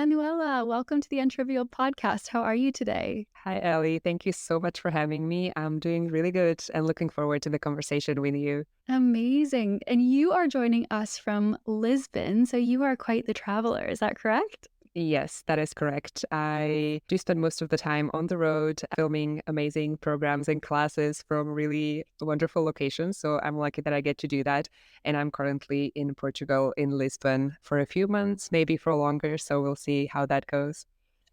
Manuela, welcome to the Untrivial Podcast. How are you today? Hi, Ellie. Thank you so much for having me. I'm doing really good and looking forward to the conversation with you. Amazing. And you are joining us from Lisbon, so you are quite the traveler. Is that correct? Yes, that is correct. I do spend most of the time on the road filming amazing programs and classes from really wonderful locations. So I'm lucky that I get to do that. And I'm currently in Portugal, in Lisbon, for a few months, maybe for longer. So we'll see how that goes.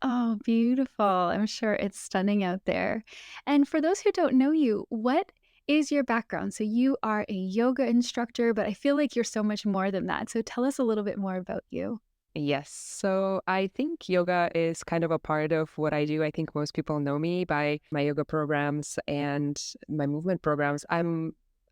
Oh, beautiful. I'm sure it's stunning out there. And for those who don't know you, what is your background? So you are a yoga instructor, but I feel like you're so much more than that. So tell us a little bit more about you. Yes. So I think yoga is kind of a part of what I do. I think most people know me by my yoga programs and my movement programs.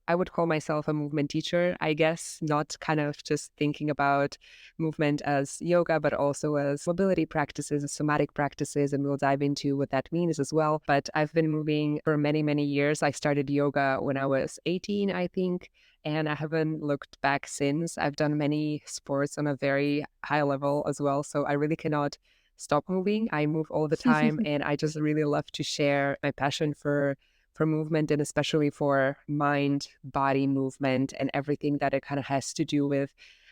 I would call myself a movement teacher, I guess, not kind of just thinking about movement as yoga, but also as mobility practices, as somatic practices, and we'll dive into what that means as well. But I've been moving for many, many years. I started yoga when I was 18, I think, and I haven't looked back since. I've done many sports on a very high level as well. So I really cannot stop moving. I move all the time. And I just really love to share my passion for movement and especially for mind body movement and everything that it kind of has to do with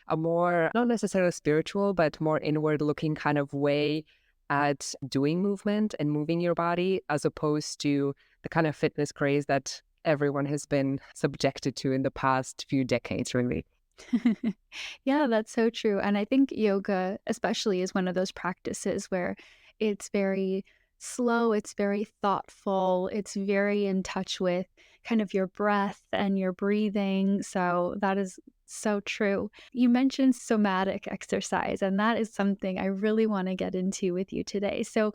a more, not necessarily spiritual, but more inward looking kind of way at doing movement and moving your body as opposed to the kind of fitness craze that everyone has been subjected to in the past few decades, really. Yeah, that's so true. And I think yoga, especially, is one of those practices where it's very slow, it's very thoughtful, it's very in touch with kind of your breath and your breathing. So that is so true. You mentioned somatic exercise, and that is something I really want to get into with you today. So,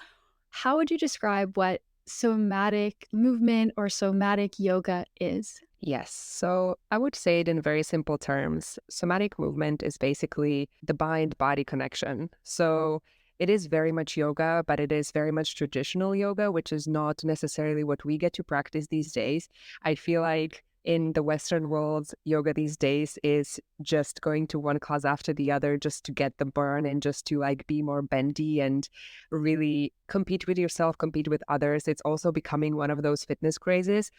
how would you describe what somatic movement or somatic yoga is? Yes. So I would say it in very simple terms. Somatic movement is basically the mind body connection. So it is very much yoga, but it is very much traditional yoga, which is not necessarily what we get to practice these days. I feel like in the Western world, yoga these days is just going to one class after the other just to get the burn and just to like be more bendy and really compete with yourself, compete with others. It's also becoming one of those fitness crazes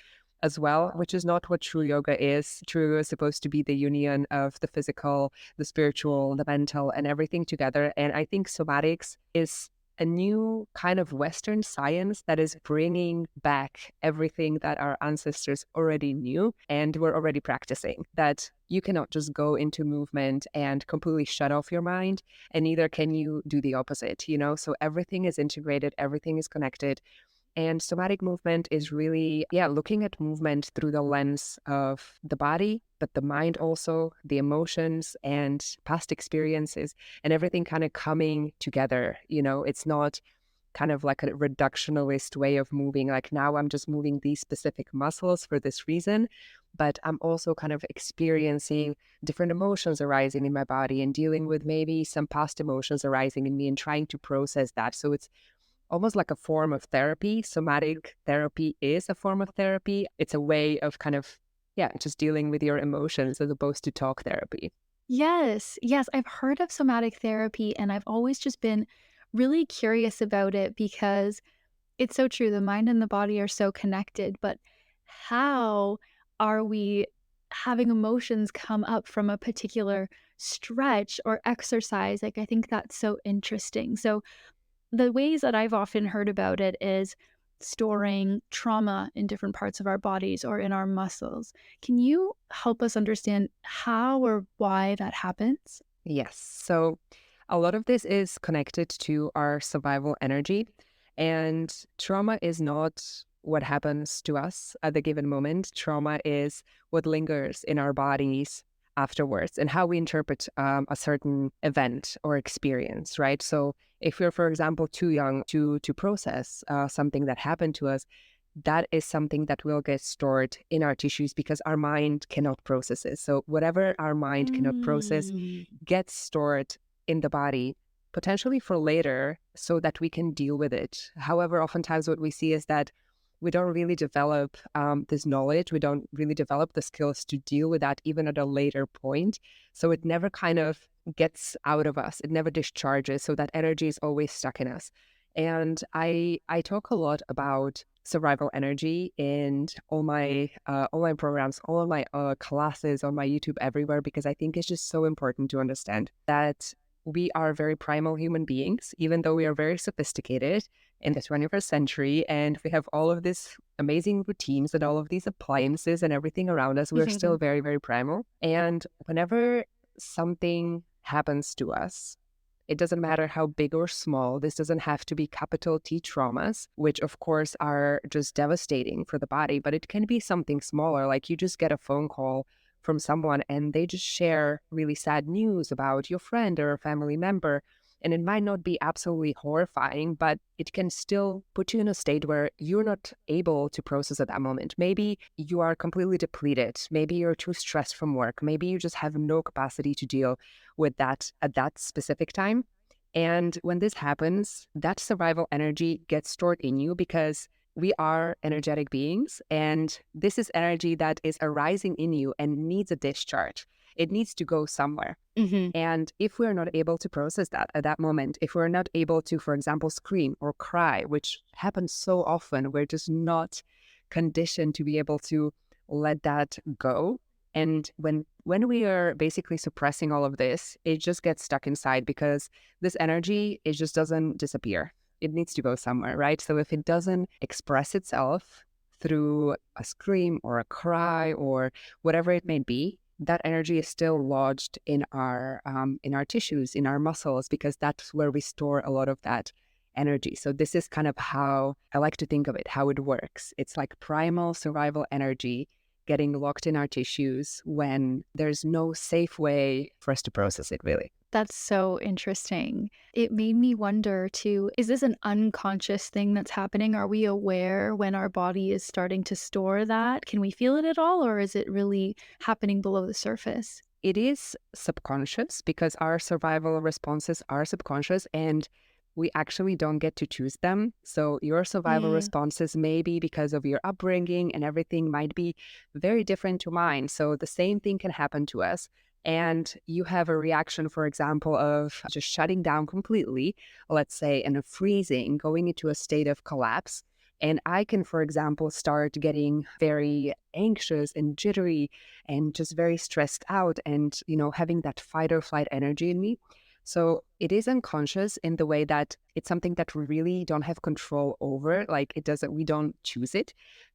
as well, which is not what true yoga is. True yoga is supposed to be the union of the physical, the spiritual, the mental, and everything together. And I think somatics is a new kind of Western science that is bringing back everything that our ancestors already knew and were already practicing. That you cannot just go into movement and completely shut off your mind, and neither can you do the opposite, you know? So everything is integrated, everything is connected. And somatic movement is really, looking at movement through the lens of the body, but the mind also, the emotions and past experiences and everything kind of coming together. You know, it's not kind of like a reductionist way of moving, like now I'm just moving these specific muscles for this reason, but I'm also kind of experiencing different emotions arising in my body and dealing with maybe some past emotions arising in me and trying to process that. So it's almost like a form of therapy. Somatic therapy is a form of therapy. It's a way of kind of, just dealing with your emotions as opposed to talk therapy. Yes, yes, I've heard of somatic therapy and I've always just been really curious about it because it's so true. The mind and the body are so connected, but how are we having emotions come up from a particular stretch or exercise? Like, I think that's so interesting. So, the ways that I've often heard about it is storing trauma in different parts of our bodies or in our muscles. Can you help us understand how or why that happens? Yes. So a lot of this is connected to our survival energy. And trauma is not what happens to us at the given moment. Trauma is what lingers in our bodies afterwards and how we interpret a certain event or experience, right? So if we're, for example, too young to process something that happened to us, that is something that will get stored in our tissues because our mind cannot process it. So whatever our mind cannot process Mm. gets stored in the body, potentially for later, so that we can deal with it. However, oftentimes what we see is that we don't really develop this knowledge. We don't really develop the skills to deal with that even at a later point. So it never kind of gets out of us. It never discharges. So that energy is always stuck in us. And I talk a lot about survival energy in all my online programs, all of my classes on my YouTube, everywhere, because I think it's just so important to understand that we are very primal human beings, even though we are very sophisticated in the 21st century, and we have all of these amazing routines and all of these appliances and everything around us. We're still very, very primal. And whenever something happens to us, it doesn't matter how big or small. This doesn't have to be capital T traumas, which of course are just devastating for the body, but it can be something smaller, like you just get a phone call from someone and they just share really sad news about your friend or a family member. And it might not be absolutely horrifying, but it can still put you in a state where you're not able to process at that moment. Maybe you are completely depleted. Maybe you're too stressed from work. Maybe you just have no capacity to deal with that at that specific time. And when this happens, that survival energy gets stored in you because we are energetic beings. And this is energy that is arising in you and needs a discharge. It needs to go somewhere. Hmm. And if we're not able to process that at that moment, if we're not able to, for example, scream or cry, which happens so often, we're just not conditioned to be able to let that go. And when we are basically suppressing all of this, it just gets stuck inside because this energy, it just doesn't disappear. It needs to go somewhere, right? So if it doesn't express itself through a scream or a cry or whatever it may be, that energy is still lodged in our tissues, in our muscles, because that's where we store a lot of that energy. So this is kind of how I like to think of it, how it works. It's like primal survival energy getting locked in our tissues when there's no safe way for us to process it, really. That's so interesting. It made me wonder too, is this an unconscious thing that's happening? Are we aware when our body is starting to store that? Can we feel it at all, or is it really happening below the surface? It is subconscious because our survival responses are subconscious and we actually don't get to choose them. So your survival Mm, responses may be because of your upbringing and everything might be very different to mine. So the same thing can happen to us. And you have a reaction, for example, of just shutting down completely, let's say, and freezing, going into a state of collapse. And I can, for example, start getting very anxious and jittery and just very stressed out and, having that fight or flight energy in me. So it is unconscious in the way that it's something that we really don't have control over. Like we don't choose it.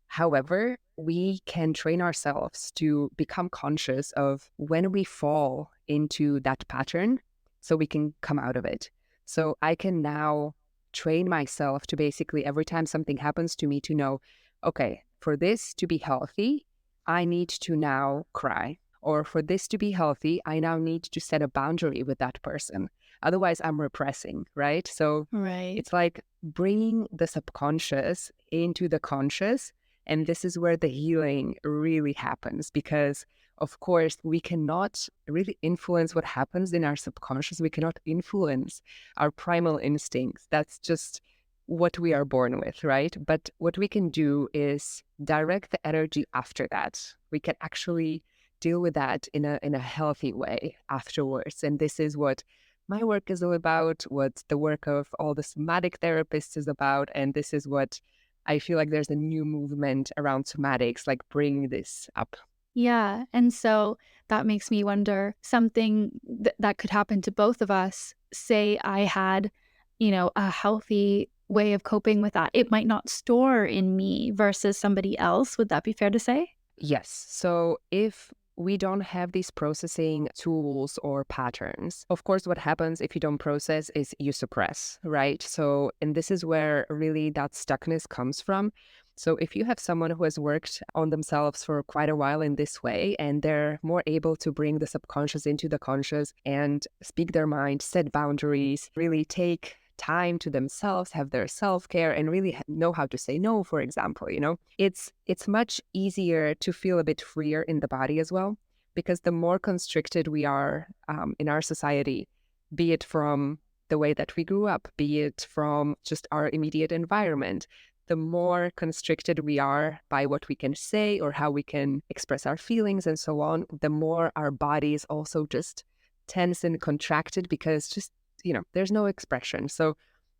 However, we can train ourselves to become conscious of when we fall into that pattern so we can come out of it. So I can now train myself to basically every time something happens to me to know, okay, for this to be healthy, I need to now cry. Or for this to be healthy, I now need to set a boundary with that person. Otherwise, I'm repressing, right? So right. it's like bringing the subconscious into the conscious. And this is where the healing really happens because, of course, we cannot really influence what happens in our subconscious. We cannot influence our primal instincts. That's just what we are born with, right? But what we can do is direct the energy after that. We can actually deal with that in a healthy way afterwards. And this is what my work is all about, what the work of all the somatic therapists is about. And this is what I feel like there's a new movement around somatics, like bringing this up. Yeah, and so that makes me wonder something that could happen to both of us. Say I had, a healthy way of coping with that. It might not store in me versus somebody else. Would that be fair to say? Yes. So if we don't have these processing tools or patterns, of course, what happens if you don't process is you suppress, right? So, and this is where really that stuckness comes from. So if you have someone who has worked on themselves for quite a while in this way, and they're more able to bring the subconscious into the conscious and speak their mind, set boundaries, really take time to themselves, have their self-care and really know how to say no, for example, it's much easier to feel a bit freer in the body as well, because the more constricted we are in our society, be it from the way that we grew up, be it from just our immediate environment, the more constricted we are by what we can say or how we can express our feelings and so on, the more our body is also just tense and contracted because just, there's no expression. So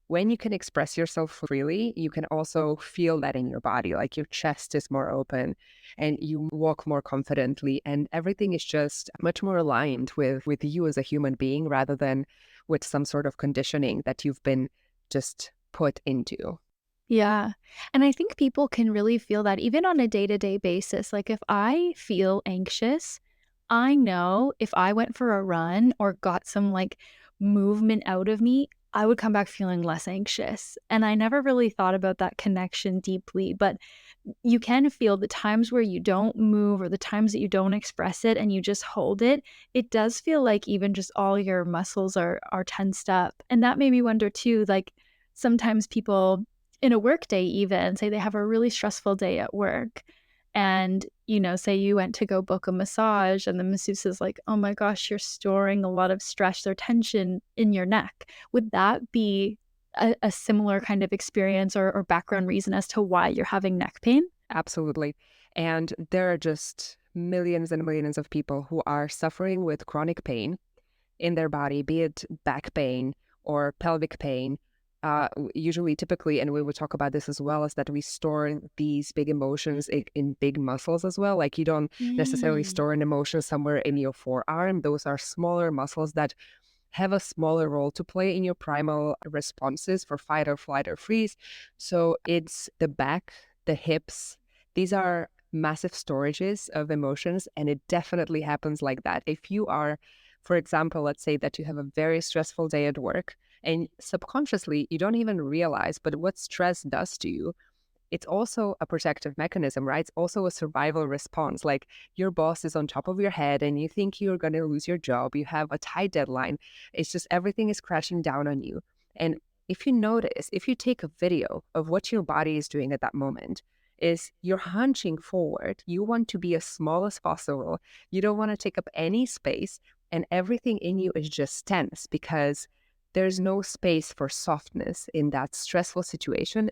when you can express yourself freely, you can also feel that in your body, like your chest is more open and you walk more confidently and everything is just much more aligned with you as a human being rather than with some sort of conditioning that you've been just put into. Yeah. And I think people can really feel that even on a day-to-day basis. Like if I feel anxious, I know if I went for a run or got some like movement out of me, I would come back feeling less anxious. And I never really thought about that connection deeply, but you can feel the times where you don't move or the times that you don't express it and you just hold it. It does feel like even just all your muscles are tensed up. And that made me wonder too, like sometimes people in a work day even, say they have a really stressful day at work and, say you went to go book a massage and the masseuse is like, "Oh my gosh, you're storing a lot of stress or tension in your neck." Would that be a similar kind of experience or background reason as to why you're having neck pain? Absolutely. And there are just millions and millions of people who are suffering with chronic pain in their body, be it back pain or pelvic pain. Usually, typically, and we would talk about this as well, is that we store these big emotions in big muscles as well. Like you don't necessarily Mm. store an emotion somewhere in your forearm. Those are smaller muscles that have a smaller role to play in your primal responses for fight or flight or freeze. So it's the back, the hips. These are massive storages of emotions, and it definitely happens like that. If you are, for example, let's say that you have a very stressful day at work, and subconsciously you don't even realize, but what stress does to you, it's also a protective mechanism, right? It's also a survival response. Like your boss is on top of your head and you think you're going to lose your job. You have a tight deadline. It's just everything is crashing down on you. And if you notice, if you take a video of what your body is doing at that moment, is you're hunching forward. You want to be as small as possible. You don't want to take up any space. And everything in you is just tense because there's no space for softness in that stressful situation.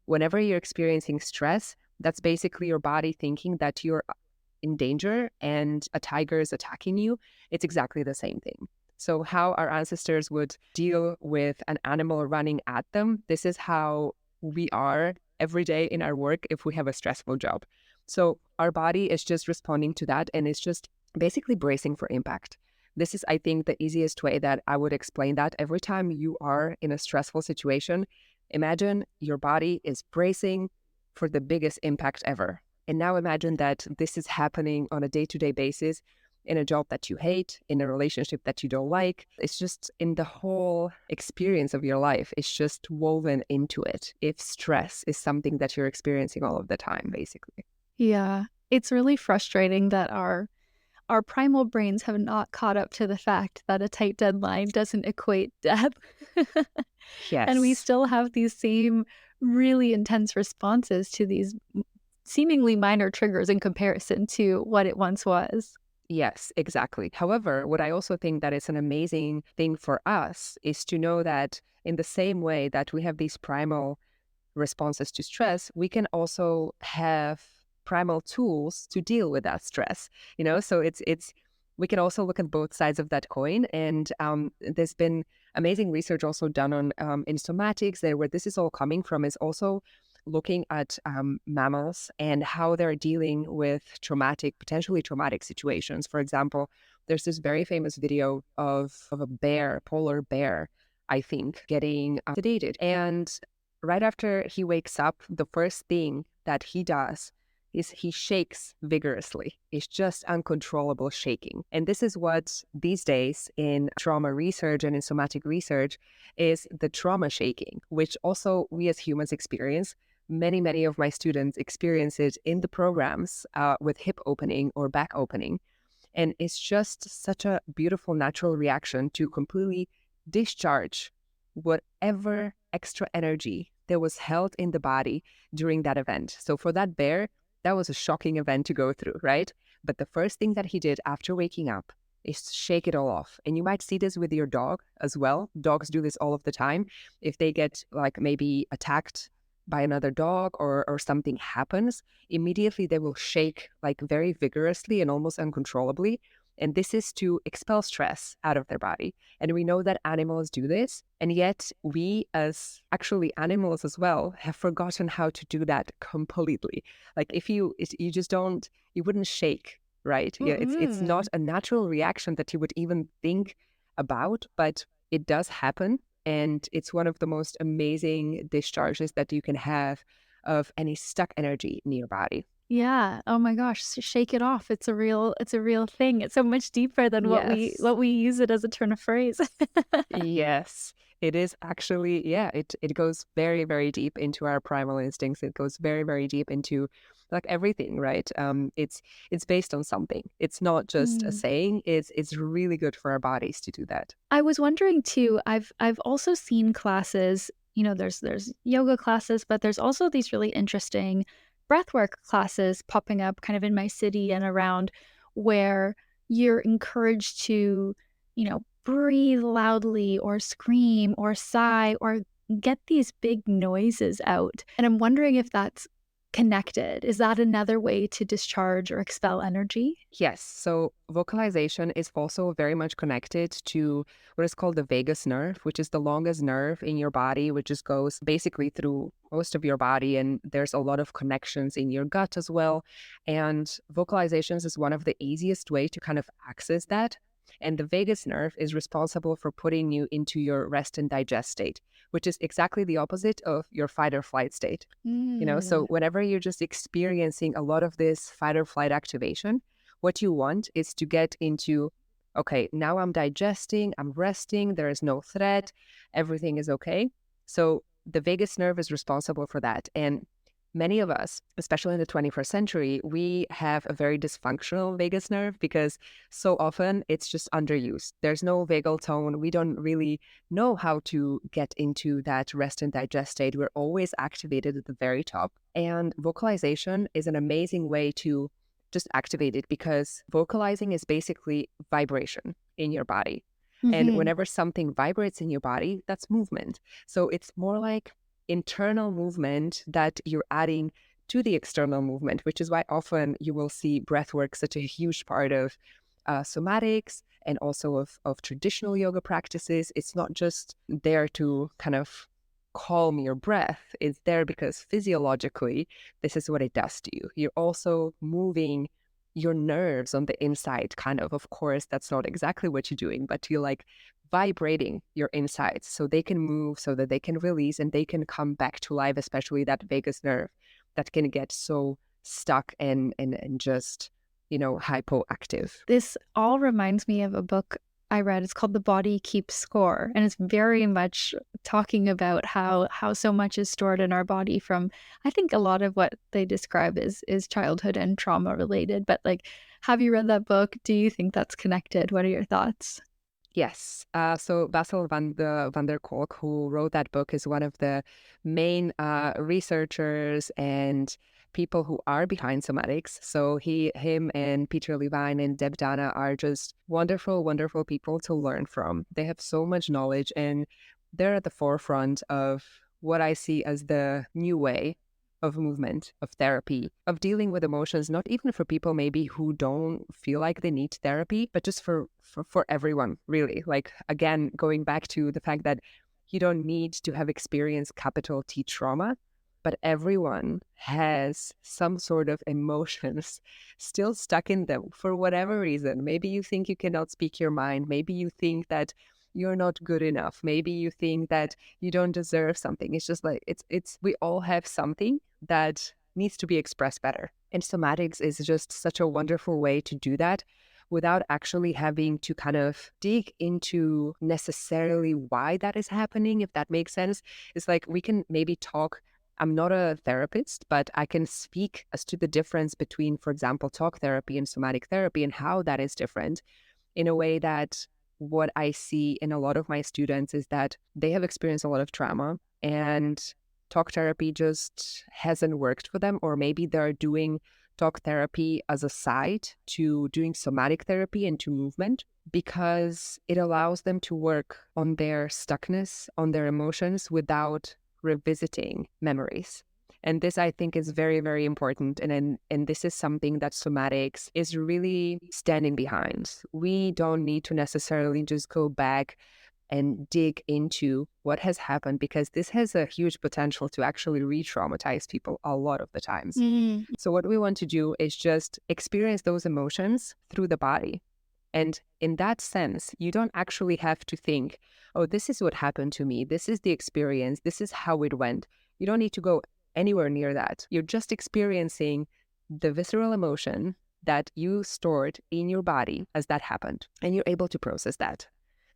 Whenever you're experiencing stress, that's basically your body thinking that you're in danger and a tiger is attacking you. It's exactly the same thing. So how our ancestors would deal with an animal running at them, this is how we are every day in our work if we have a stressful job. So our body is just responding to that and it's just basically bracing for impact. This is, I think, the easiest way that I would explain that. Every time you are in a stressful situation, imagine your body is bracing for the biggest impact ever. And now imagine that this is happening on a day-to-day basis in a job that you hate, in a relationship that you don't like. It's just in the whole experience of your life. It's just woven into it. If stress is something that you're experiencing all of the time, basically. Yeah. It's really frustrating that our primal brains have not caught up to the fact that a tight deadline doesn't equate death. And we Yes. still have these same really intense responses to these seemingly minor triggers in comparison to what it once was. Yes, exactly. However, what I also think that is an amazing thing for us is to know that in the same way that we have these primal responses to stress, we can also have primal tools to deal with that stress. So it's we can also look at both sides of that coin. And there's been amazing research also done on in somatics there, where this is all coming from is also looking at mammals and how they're dealing with potentially traumatic situations. For example, there's this very famous video of a bear, polar bear, I think, getting sedated. And right after he wakes up, the first thing that he does is he shakes vigorously. It's just uncontrollable shaking. And this is what these days in trauma research and in somatic research is the trauma shaking, which also we as humans experience. Many of my students experience it in the programs with hip opening or back opening. And it's just such a beautiful natural reaction to completely discharge whatever extra energy there was held in the body during that event. So for that bear, that was a shocking event to go through, right? But the first thing that he did after waking up is shake it all off. And you might see this with your dog as well. Dogs do this all of the time. If they get like maybe attacked by another dog or something happens, immediately they will shake like very vigorously and almost uncontrollably. And this is to expel stress out of their body. And we know that animals do this. And yet we as actually animals as well have forgotten how to do that completely. Like you just don't, you wouldn't shake, right? Yeah, it's not Mm-mm. a natural reaction that you would even think about, but it does happen. And it's one of the most amazing discharges that you can have of any stuck energy in your body. Yeah. Oh my gosh, shake it off. It's a real thing. It's so much deeper than Yes. what we use it as a turn of phrase. Yes, it is actually, yeah, it goes very, very deep into our primal instincts. It goes very, very deep into like everything, right? It's based on something. It's not just a Mm. saying, it's really good for our bodies to do that. I was wondering too, I've also seen classes, you know, there's yoga classes, but there's also these really interesting breathwork classes popping up kind of in my city and around where you're encouraged to, you know, breathe loudly or scream or sigh or get these big noises out. And I'm wondering if that's connected. Is that another way to discharge or expel energy? Yes, so vocalization is also very much connected to what is called the vagus nerve, which is the longest nerve in your body, which just goes basically through most of your body. And there's a lot of connections in your gut as well. And vocalizations is one of the easiest way to kind of access that. And the vagus nerve is responsible for putting you into your rest and digest state, which is exactly the opposite of your fight or flight state. So Mm. whenever you're just experiencing a lot of this fight or flight activation, what you want is to get into, okay, now I'm digesting, I'm resting, there is no threat, everything is okay. So the vagus nerve is responsible for that. And many of us, especially in the 21st century, we have a very dysfunctional vagus nerve because so often it's just underused. There's no vagal tone. We don't really know how to get into that rest and digest state. We're always activated at the very top. And vocalization is an amazing way to just activate it because vocalizing is basically vibration in your body. And Mhm. whenever something vibrates in your body, that's movement. So it's more like internal movement that you're adding to the external movement, which is why often you will see breath work such a huge part of somatics and also of traditional yoga practices. It's not just there to kind of calm your breath, it's there because physiologically, this is what it does to you. You're also moving your nerves on the inside, kind of. Of course, that's not exactly what you're doing, but you're like vibrating your insides so they can move, so that they can release and they can come back to life, especially that vagus nerve that can get so stuck and just, hypoactive. This all reminds me of a book I read. It's called The Body Keeps Score, and it's very much talking about how so much is stored in our body from I think a lot of what they describe is childhood and trauma related. But like, have you read that book? Do you think that's connected? What are your thoughts? Yes. So Basil van der Kolk, who wrote that book, is one of the main researchers and people who are behind somatics. So him and Peter Levine and Deb Dana are just wonderful, wonderful people to learn from. They have so much knowledge and they're at the forefront of what I see as the new way of movement, of therapy, of dealing with emotions, not even for people maybe who don't feel like they need therapy, but just for everyone, really. Like, again, going back to the fact that you don't need to have experienced capital T trauma, but everyone has some sort of emotions still stuck in them for whatever reason. Maybe you think you cannot speak your mind. Maybe you think that you're not good enough. Maybe you think that you don't deserve something. It's just like we all have something that needs to be expressed better. And somatics is just such a wonderful way to do that without actually having to kind of dig into necessarily why that is happening, if that makes sense. It's like we can maybe talk. I'm not a therapist, but I can speak as to the difference between, for example, talk therapy and somatic therapy and how that is different in a way that what I see in a lot of my students is that they have experienced a lot of trauma and talk therapy just hasn't worked for them, or maybe they're doing talk therapy as a side to doing somatic therapy and to movement because it allows them to work on their stuckness, on their emotions without revisiting memories. And this, I think, is very, very important. And this is something that somatics is really standing behind. We don't need to necessarily just go back and dig into what has happened, because this has a huge potential to actually re-traumatize people a lot of the times. Mm. So what we want to do is just experience those emotions through the body. And in that sense, you don't actually have to think, oh, this is what happened to me. This is the experience. This is how it went. You don't need to go anywhere near that. You're just experiencing the visceral emotion that you stored in your body as that happened. And you're able to process that.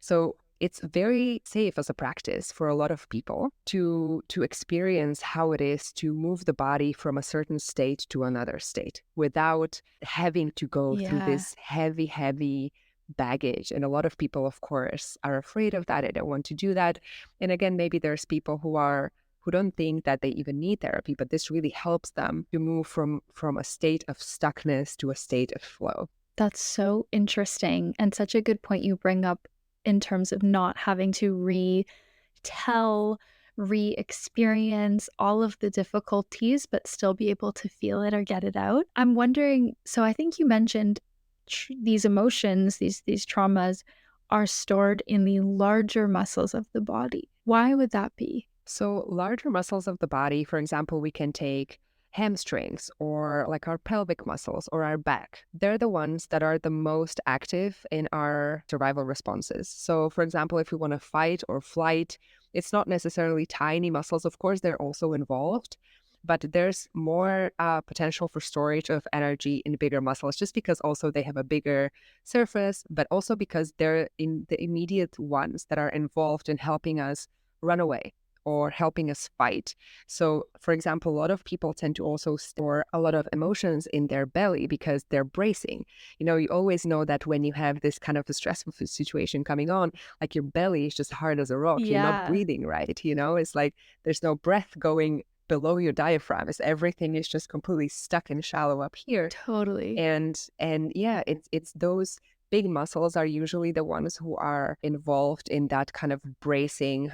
So it's very safe as a practice for a lot of people to experience how it is to move the body from a certain state to another state without having to go through Yeah, this heavy baggage. And a lot of people, of course, are afraid of that. They don't want to do that. And again, maybe there's people who don't think that they even need therapy, but this really helps them to move from a state of stuckness to a state of flow. that's so interesting and such a good point you bring up in terms of not having to retell, re-experience all of the difficulties, but still be able to feel it or get it out. I'm wondering, so I think you mentioned these emotions, these traumas are stored in the larger muscles of the body. Why would that be? So larger muscles of the body, for example, we can take hamstrings or like our pelvic muscles or our back. They're the ones that are the most active in our survival responses. So for example, if we want to fight or flight, it's not necessarily tiny muscles. Of course, they're also involved, but there's more potential for storage of energy in bigger muscles, just because also they have a bigger surface, but also because they're in the immediate ones that are involved in helping us run away or helping us fight. So, for example, a lot of people tend to also store a lot of emotions in their belly because they're bracing. You know, you always know that when you have this kind of a stressful situation coming on, like your belly is just hard as a rock. You're not Yeah, breathing right. You know, it's like there's no breath going below your diaphragm. It's everything is just completely stuck and shallow up here. totally. And yeah, it's those big muscles are usually the ones who are involved in that kind of bracing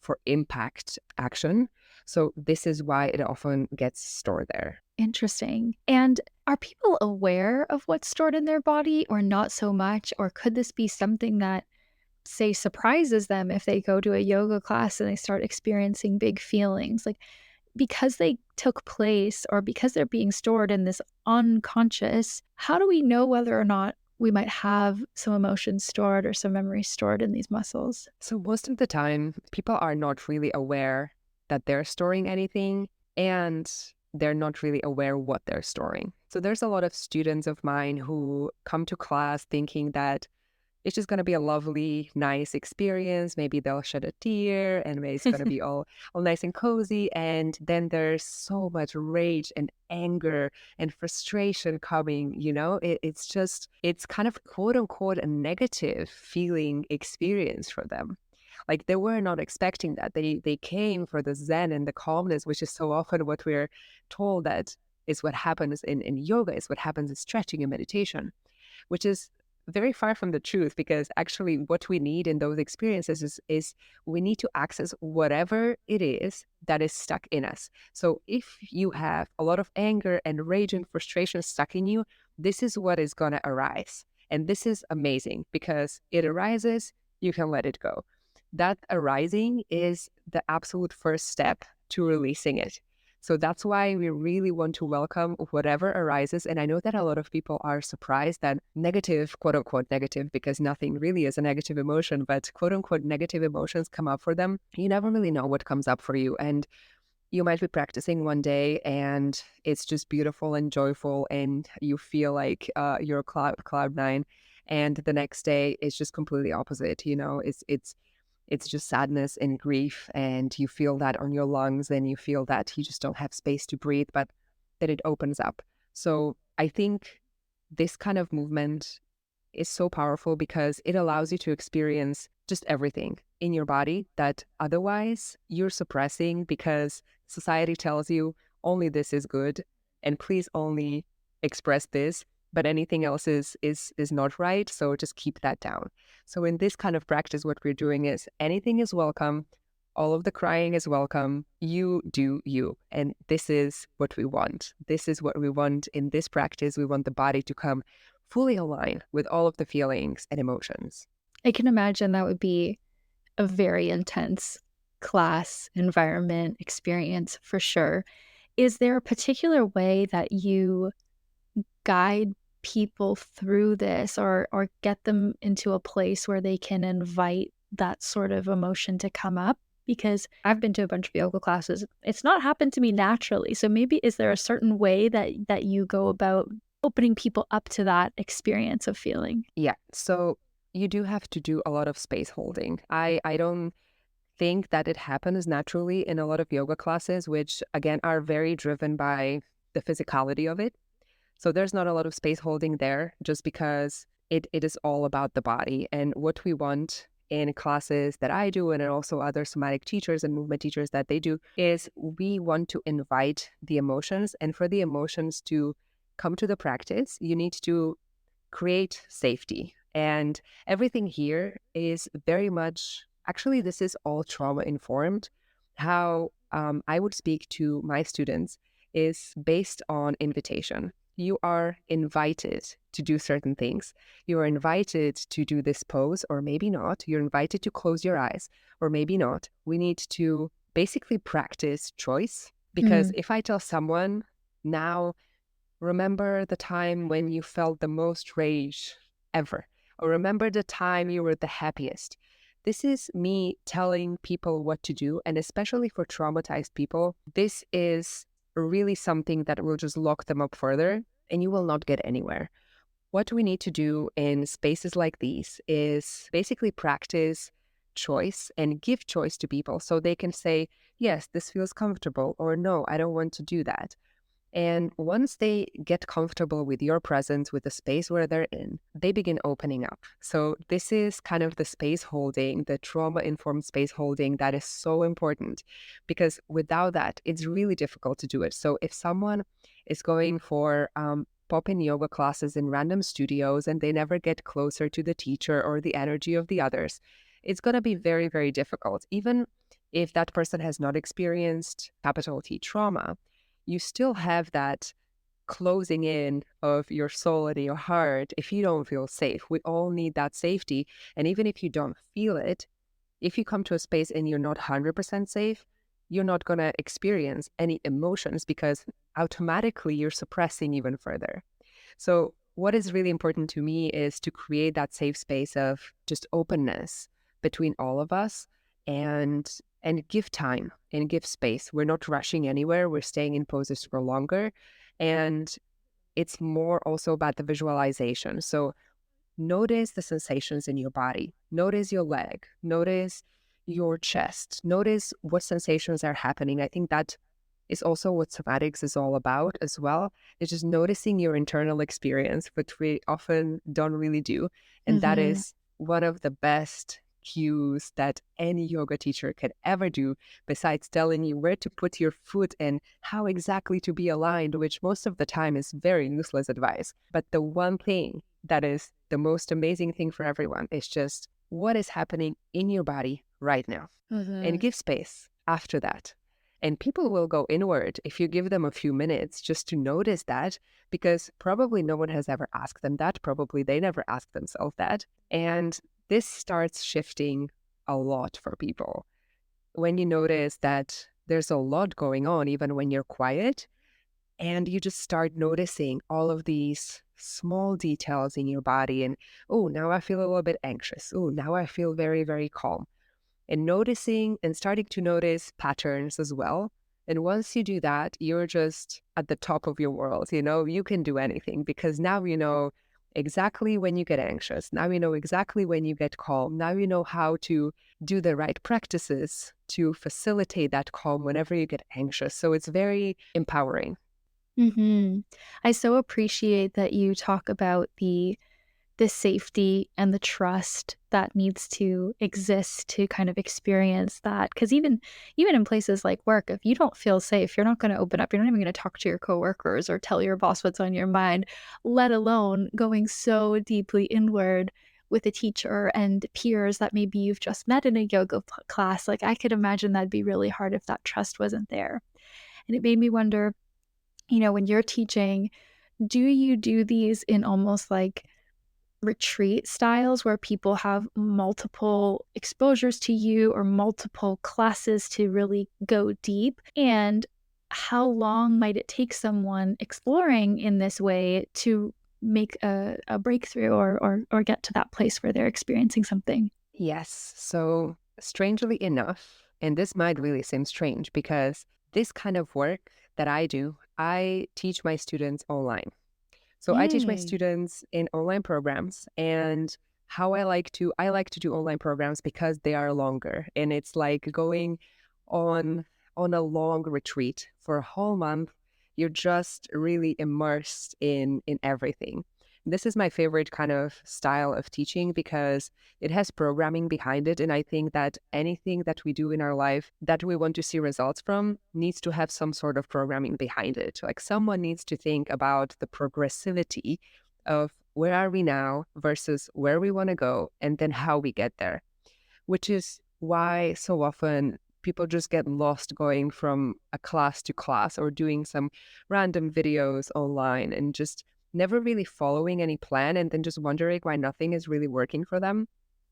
for impact action. So this is why it often gets stored there. Interesting. And are people aware of what's stored in their body or not so much? Or could this be something that, say, surprises them if they go to a yoga class and they start experiencing big feelings? Like, because they took place or because they're being stored in this unconscious, how do we know whether or not we might have some emotions stored or some memories stored in these muscles? So most of the time, people are not really aware that they're storing anything, and they're not really aware what they're storing. So there's a lot of students of mine who come to class thinking that it's just going to be a lovely, nice experience. Maybe they'll shed a tear and maybe it's going to be all nice and cozy. And then there's so much rage and anger and frustration coming, you know, it's kind of quote unquote a negative feeling experience for them. Like they were not expecting that. They came for the zen and the calmness, which is so often what we're told that is what happens in yoga, is what happens in stretching and meditation, which is very far from the truth, because actually what we need in those experiences is we need to access whatever it is that is stuck in us. So if you have a lot of anger and rage and frustration stuck in you, this is what is going to arise. And this is amazing because it arises, you can let it go. That arising is the absolute first step to releasing it. So that's why we really want to welcome whatever arises. And I know that a lot of people are surprised that negative, quote unquote, negative, because nothing really is a negative emotion, but quote unquote, negative emotions come up for them. You never really know what comes up for you. And you might be practicing one day and it's just beautiful and joyful and you feel like you're cloud nine. And the next day it's just completely opposite. You know, it's just sadness and grief, and you feel that on your lungs, and you feel that you just don't have space to breathe, but then it opens up. So I think this kind of movement is so powerful because it allows you to experience just everything in your body that otherwise you're suppressing, because society tells you only this is good and please only express this, but anything else is not right, so just keep that down. So in this kind of practice, what we're doing is anything is welcome, All of the crying is welcome. You do you. And this is what we want. This is what we want in this practice. We want the body to come fully aligned with all of the feelings and emotions. I can imagine that would be a very intense class, environment, experience for sure. Is there a particular way that you guide people through this or get them into a place where they can invite that sort of emotion to come up? Because I've been to a bunch of yoga classes. It's not happened to me naturally. So maybe is there a certain way that you go about opening people up to that experience of feeling? Yeah. So you do have to do a lot of space holding. I don't think that it happens naturally in a lot of yoga classes, which again are very driven by the physicality of it. So there's not a lot of space holding there just because it is all about the body. And what we want in classes that I do and also other somatic teachers and movement teachers that they do is we want to invite the emotions. And for the emotions to come to the practice, you need to create safety. And everything here is very much, actually, this is all trauma informed. How I would speak to my students is based on invitation. You are invited to do certain things. You are invited to do this pose, or maybe not. You're invited to close your eyes, or maybe not. We need to basically practice choice. Because Mm, if I tell someone now, remember the time when you felt the most rage ever, or remember the time you were the happiest. This is me telling people what to do, and especially for traumatized people, this is really something that will just lock them up further, and you will not get anywhere. What we need to do in spaces like these is basically practice choice and give choice to people so they can say, yes, this feels comfortable, or no, I don't want to do that. And once they get comfortable with your presence, with the space where they're in, they begin opening up. So this is kind of the space holding, the trauma-informed space holding that is so important, because without that, it's really difficult to do it. So if someone is going for pop-in yoga classes in random studios and they never get closer to the teacher or the energy of the others, it's going to be very, very difficult. Even if that person has not experienced capital T trauma, you still have that closing in of your soul and your heart if you don't feel safe. We all need that safety. And even if you don't feel it, if you come to a space and you're not 100% safe, you're not going to experience any emotions because automatically you're suppressing even further. So what is really important to me is to create that safe space of just openness between all of us and give time and give space. We're not rushing anywhere. We're staying in poses for longer. And it's more also about the visualization. So notice the sensations in your body. Notice your leg. Notice your chest. Notice what sensations are happening. I think that is also what somatics is all about as well. It's just noticing your internal experience, which we often don't really do. And that mhm. is one of the best cues that any yoga teacher could ever do, besides telling you where to put your foot and how exactly to be aligned, which most of the time is very useless advice. But the one thing that is the most amazing thing for everyone is just what is happening in your body right now, and Mhm. give space after that. And people will go inward if you give them a few minutes just to notice that, because probably no one has ever asked them that. Probably they never asked themselves that. And this starts shifting a lot for people. When you notice that there's a lot going on, even when you're quiet, and you just start noticing all of these small details in your body. And, oh, now I feel a little bit anxious. Oh, now I feel very, very calm, and noticing and starting to notice patterns as well. And once you do that, you're just at the top of your world. You know, you can do anything because now you know exactly when you get anxious. Now you know exactly when you get calm. Now you know how to do the right practices to facilitate that calm whenever you get anxious. So it's very empowering. Mhm. I so appreciate that you talk about the safety and the trust that needs to exist to kind of experience that. Because even in places like work, if you don't feel safe, you're not gonna open up. You're not even gonna talk to your coworkers or tell your boss what's on your mind, let alone going so deeply inward with a teacher and peers that maybe you've just met in a yoga class. Like, I could imagine that'd be really hard if that trust wasn't there. And it made me wonder, when you're teaching, do you do these in almost like retreat styles where people have multiple exposures to you or multiple classes to really go deep? And how long might it take someone exploring in this way to make a breakthrough or get to that place where they're experiencing something? Yes. So, strangely enough, and this might really seem strange because this kind of work that I do, I teach my students online. So I teach my Yay. students in online programs, and how I like to do online programs because they are longer, and it's like going on a long retreat for a whole month. You're just really immersed in everything. This is my favorite kind of style of teaching because it has programming behind it, and I think that anything that we do in our life that we want to see results from needs to have some sort of programming behind it. Like someone needs to think about the progressivity of where are we now versus where we want to go, and then how we get there, which is why so often people just get lost going from a class to class or doing some random videos online and just never really following any plan, and then just wondering why nothing is really working for them.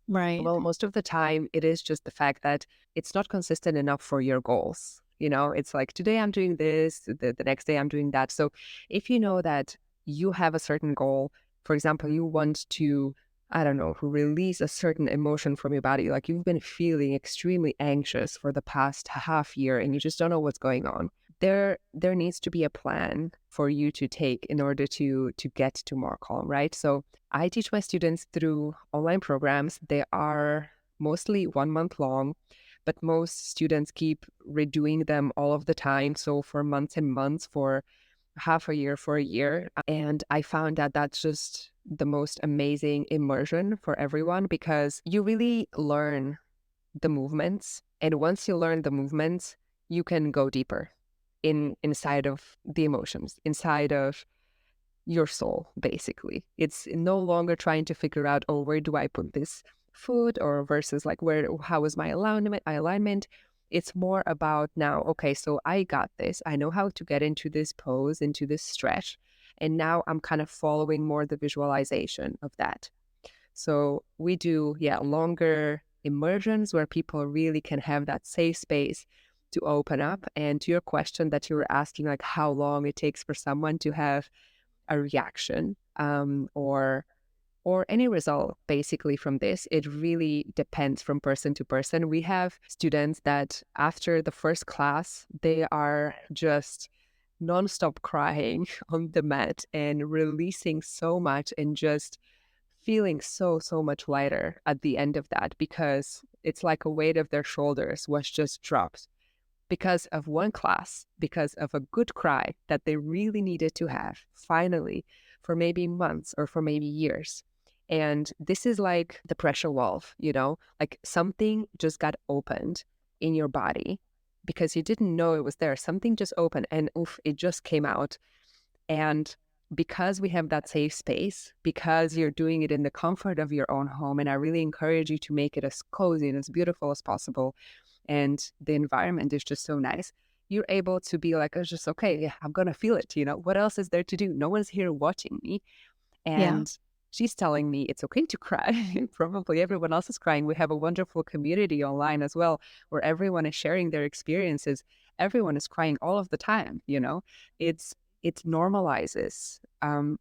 Right. Well, most of the time, it is just the fact that it's not consistent enough for your goals. It's like today I'm doing this, the next day I'm doing that. So if you know that you have a certain goal, for example, you want to, I don't know, release a certain emotion from your body, like you've been feeling extremely anxious for the past half year and you just don't know what's going on. There needs to be a plan for you to take in order to get to more calm, right? So I teach my students through online programs. They are mostly 1 month long, but most students keep redoing them all of the time. So for months and months, for half a year, for a year. And I found that that's just the most amazing immersion for everyone because you really learn the movements. And once you learn the movements, you can go deeper inside of the emotions, inside of your soul, basically. It's no longer trying to figure out, oh, where do I put this foot, or versus like how is my alignment. It's more about now, okay, so I got this. I know how to get into this pose, into this stretch. And now I'm kind of following more the visualization of that. So we do, yeah, longer immersions where people really can have that safe space to open up. And to your question that you were asking, like how long it takes for someone to have a reaction, or any result basically from this, it really depends from person to person. We have students that after the first class, they are just nonstop crying on the mat and releasing so much and just feeling so much lighter at the end of that, because it's like a weight of their shoulders was just dropped because of one class, because of a good cry that they really needed to have finally for maybe months or for maybe years. And this is like the pressure valve, like something just got opened in your body because you didn't know it was there. Something just opened and oof, it just came out. And because we have that safe space, because you're doing it in the comfort of your own home, and I really encourage you to make it as cozy and as beautiful as possible, and the environment is just so nice, you're able to be like, it's just okay, yeah, I'm gonna feel it. What else is there to do? No one's here watching me. Yeah. And she's telling me it's okay to cry. Probably everyone else is crying. We have a wonderful community online as well, where everyone is sharing their experiences. Everyone is crying all of the time. It's it normalizes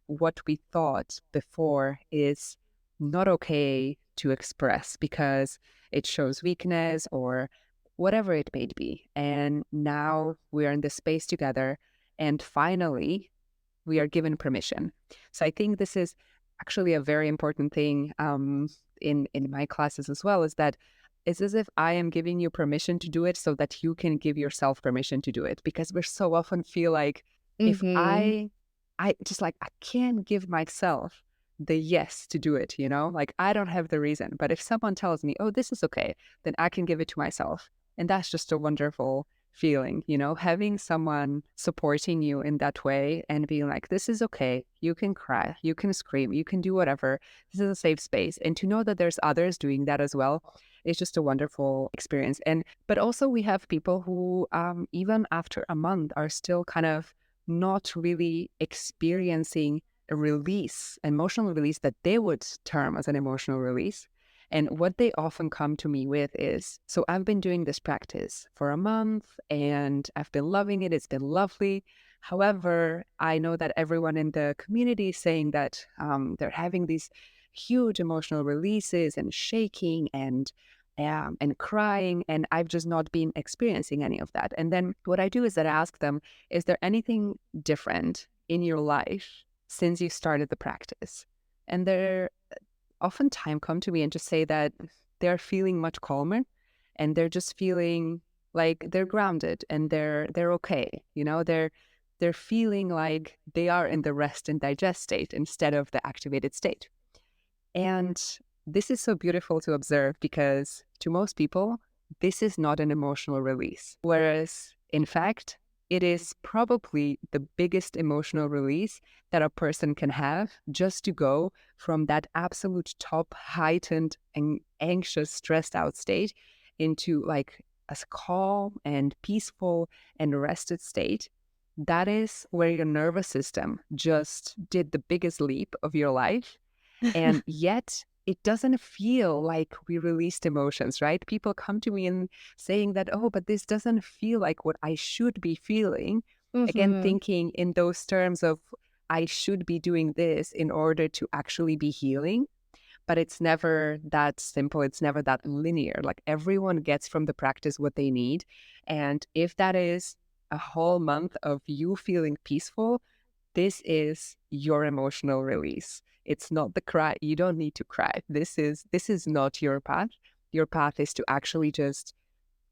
what we thought before is not okay to express because it shows weakness or whatever it may be. And now we are in this space together, and finally we are given permission. So I think this is actually a very important thing in my classes as well, is that it's as if I am giving you permission to do it so that you can give yourself permission to do it. Because we so often feel like if Mhm. I just like, I can't give myself the yes to do it, like I don't have the reason. But if someone tells me, oh, this is okay, then I can give it to myself. And that's just a wonderful feeling, having someone supporting you in that way and being like, this is okay. You can cry, you can scream, you can do whatever. This is a safe space. And to know that there's others doing that as well is just a wonderful experience. But also we have people who, even after a month, are still kind of not really experiencing a release, emotional release that they would term as an emotional release. And what they often come to me with is, so I've been doing this practice for a month and I've been loving it. It's been lovely. However, I know that everyone in the community is saying that they're having these huge emotional releases and shaking and crying, and I've just not been experiencing any of that. And then what I do is that I ask them, is there anything different in your life since you started the practice? And they're oftentimes come to me and just say that they're feeling much calmer and they're just feeling like they're grounded and they're okay. They're feeling like they are in the rest and digest state instead of the activated state. And this is so beautiful to observe because to most people, this is not an emotional release. Whereas, in fact, it is probably the biggest emotional release that a person can have, just to go from that absolute top heightened and anxious, stressed out state into like a calm and peaceful and rested state. That is where your nervous system just did the biggest leap of your life. And yet it doesn't feel like we released emotions, right? People come to me and saying that, oh, but this doesn't feel like what I should be feeling. Again, Mhm. thinking in those terms of I should be doing this in order to actually be healing. But it's never that simple. It's never that linear. Like everyone gets from the practice what they need. And if that is a whole month of you feeling peaceful, this is your emotional release. It's not the cry. You don't need to cry. This is not your path. Your path is to actually just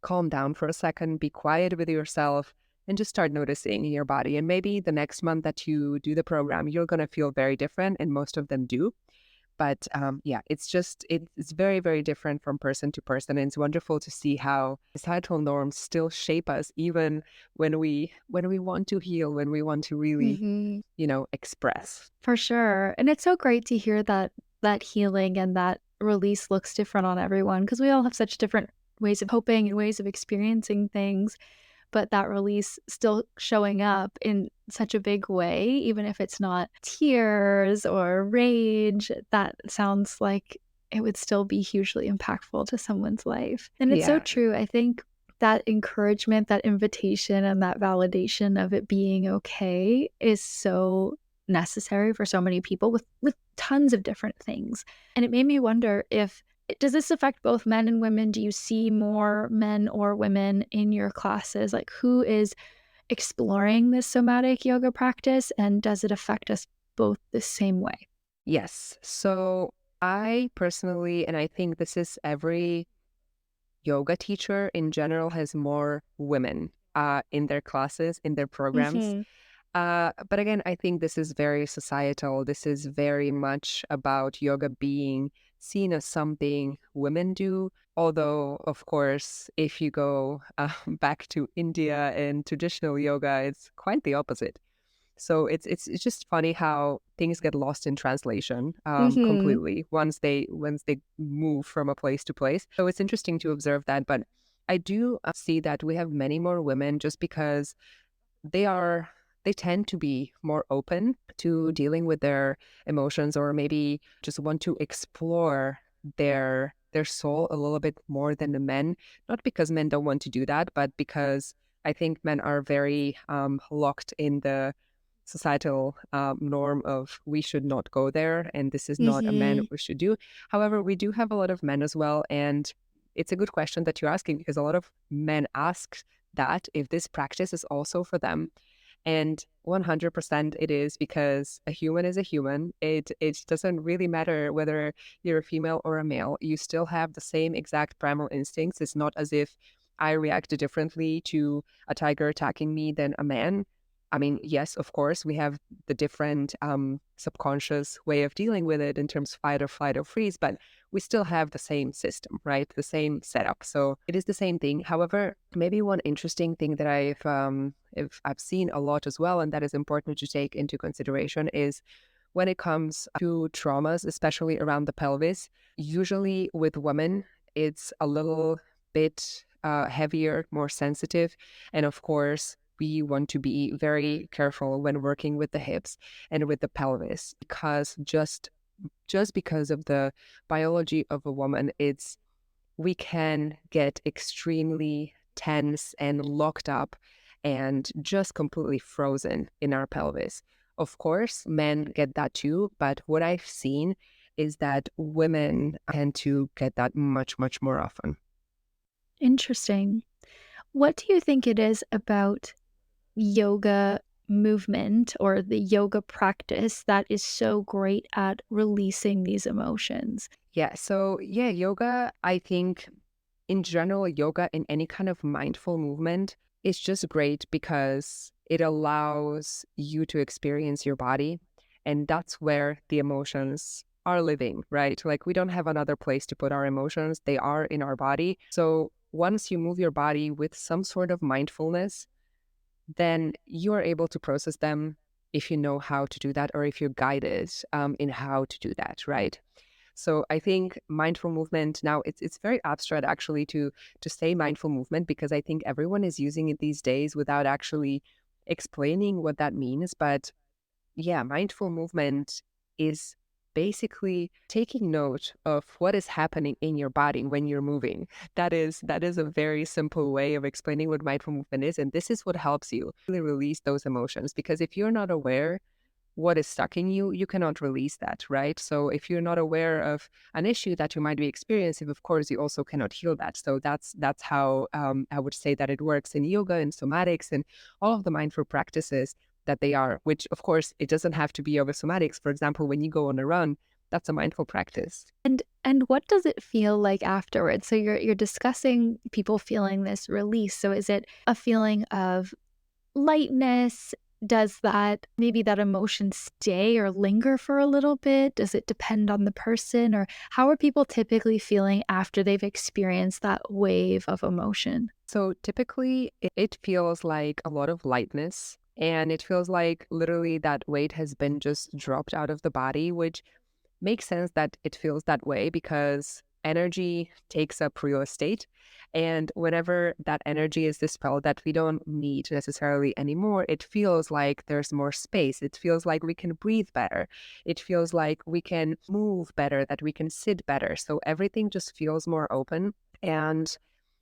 calm down for a second, be quiet with yourself, and just start noticing your body. And maybe the next month that you do the program, you're going to feel very different, and most of them do. But yeah, it's very, very different from person to person. And it's wonderful to see how societal norms still shape us, even when we want to heal, when we want to really, Mhm. express. For sure. And it's so great to hear that that healing and that release looks different on everyone because we all have such different ways of coping and ways of experiencing things, but that release still showing up in such a big way, even if it's not tears or rage, that sounds like it would still be hugely impactful to someone's life. And it's so Yeah. true. I think that encouragement, that invitation, and that validation of it being okay is so necessary for so many people with tons of different things. And it made me wonder if does this affect both men and women? Do you see more men or women in your classes? Like, who is exploring this somatic yoga practice, and does it affect us both the same way? Yes. So I personally, and I think this is every yoga teacher in general, has more women in their classes, in their programs. Mhm. But again, I think this is very societal. This is very much about yoga being seen as something women do. Although, of course, if you go back to India and traditional yoga, it's quite the opposite. So it's just funny how things get lost in translation Mhm. completely once they move from a place to place. So it's interesting to observe that. But I do see that we have many more women just because they are they tend to be more open to dealing with their emotions, or maybe just want to explore their soul a little bit more than the men. Not because men don't want to do that, but because I think men are very locked in the societal norm of we should not go there and this is not a man Mhm. we should do. However, we do have a lot of men as well, and it's a good question that you're asking because a lot of men ask that if this practice is also for them. And 100% it is, because a human is a human. It doesn't really matter whether you're a female or a male. You still have the same exact primal instincts. It's not as if I react differently to a tiger attacking me than a man. I mean, yes, of course, we have the different subconscious way of dealing with it in terms of fight or flight or freeze, but we still have the same system, right? The same setup. So it is the same thing. However, maybe one interesting thing that I've seen a lot as well, and that is important to take into consideration is when it comes to traumas, especially around the pelvis. Usually with women, it's a little bit heavier, more sensitive, and of course we want to be very careful when working with the hips and with the pelvis because just because of the biology of a woman, it's we can get extremely tense and locked up and just completely frozen in our pelvis. Of course, men get that too, but what I've seen is that women tend to get that much, much more often. Interesting. What do you think it is about yoga movement or the yoga practice that is so great at releasing these emotions? Yeah, yoga, I think in general, yoga in any kind of mindful movement is just great because it allows you to experience your body. And that's where the emotions are living, right? Like we don't have another place to put our emotions, they are in our body. So once you move your body with some sort of mindfulness, then you are able to process them if you know how to do that or if you're guided in how to do that, right? So I think mindful movement now it's very abstract actually to say mindful movement because I think everyone is using it these days without actually explaining what that means. But yeah, mindful movement is basically taking note of what is happening in your body when you're moving. That is a very simple way of explaining what mindful movement is, and this is what helps you really release those emotions because if you're not aware what is stuck in you, you cannot release that, right? So if you're not aware of an issue that you might be experiencing, of course, you also cannot heal that. So that's how I would say that it works in yoga and somatics and all of the mindful practices that they are, which of course, it doesn't have to be yoga somatics. For example, when you go on a run, that's a mindful practice. And what does it feel like afterwards? So you're discussing people feeling this release. So is it a feeling of lightness? Does that maybe that emotion stay or linger for a little bit? Does it depend on the person? Or how are people typically feeling after they've experienced that wave of emotion? So typically, it feels like a lot of lightness. And it feels like literally that weight has been just dropped out of the body, which makes sense that it feels that way because energy takes up real estate. And whenever that energy is dispelled that we don't need necessarily anymore, it feels like there's more space. It feels like we can breathe better. It feels like we can move better, that we can sit better. So everything just feels more open. And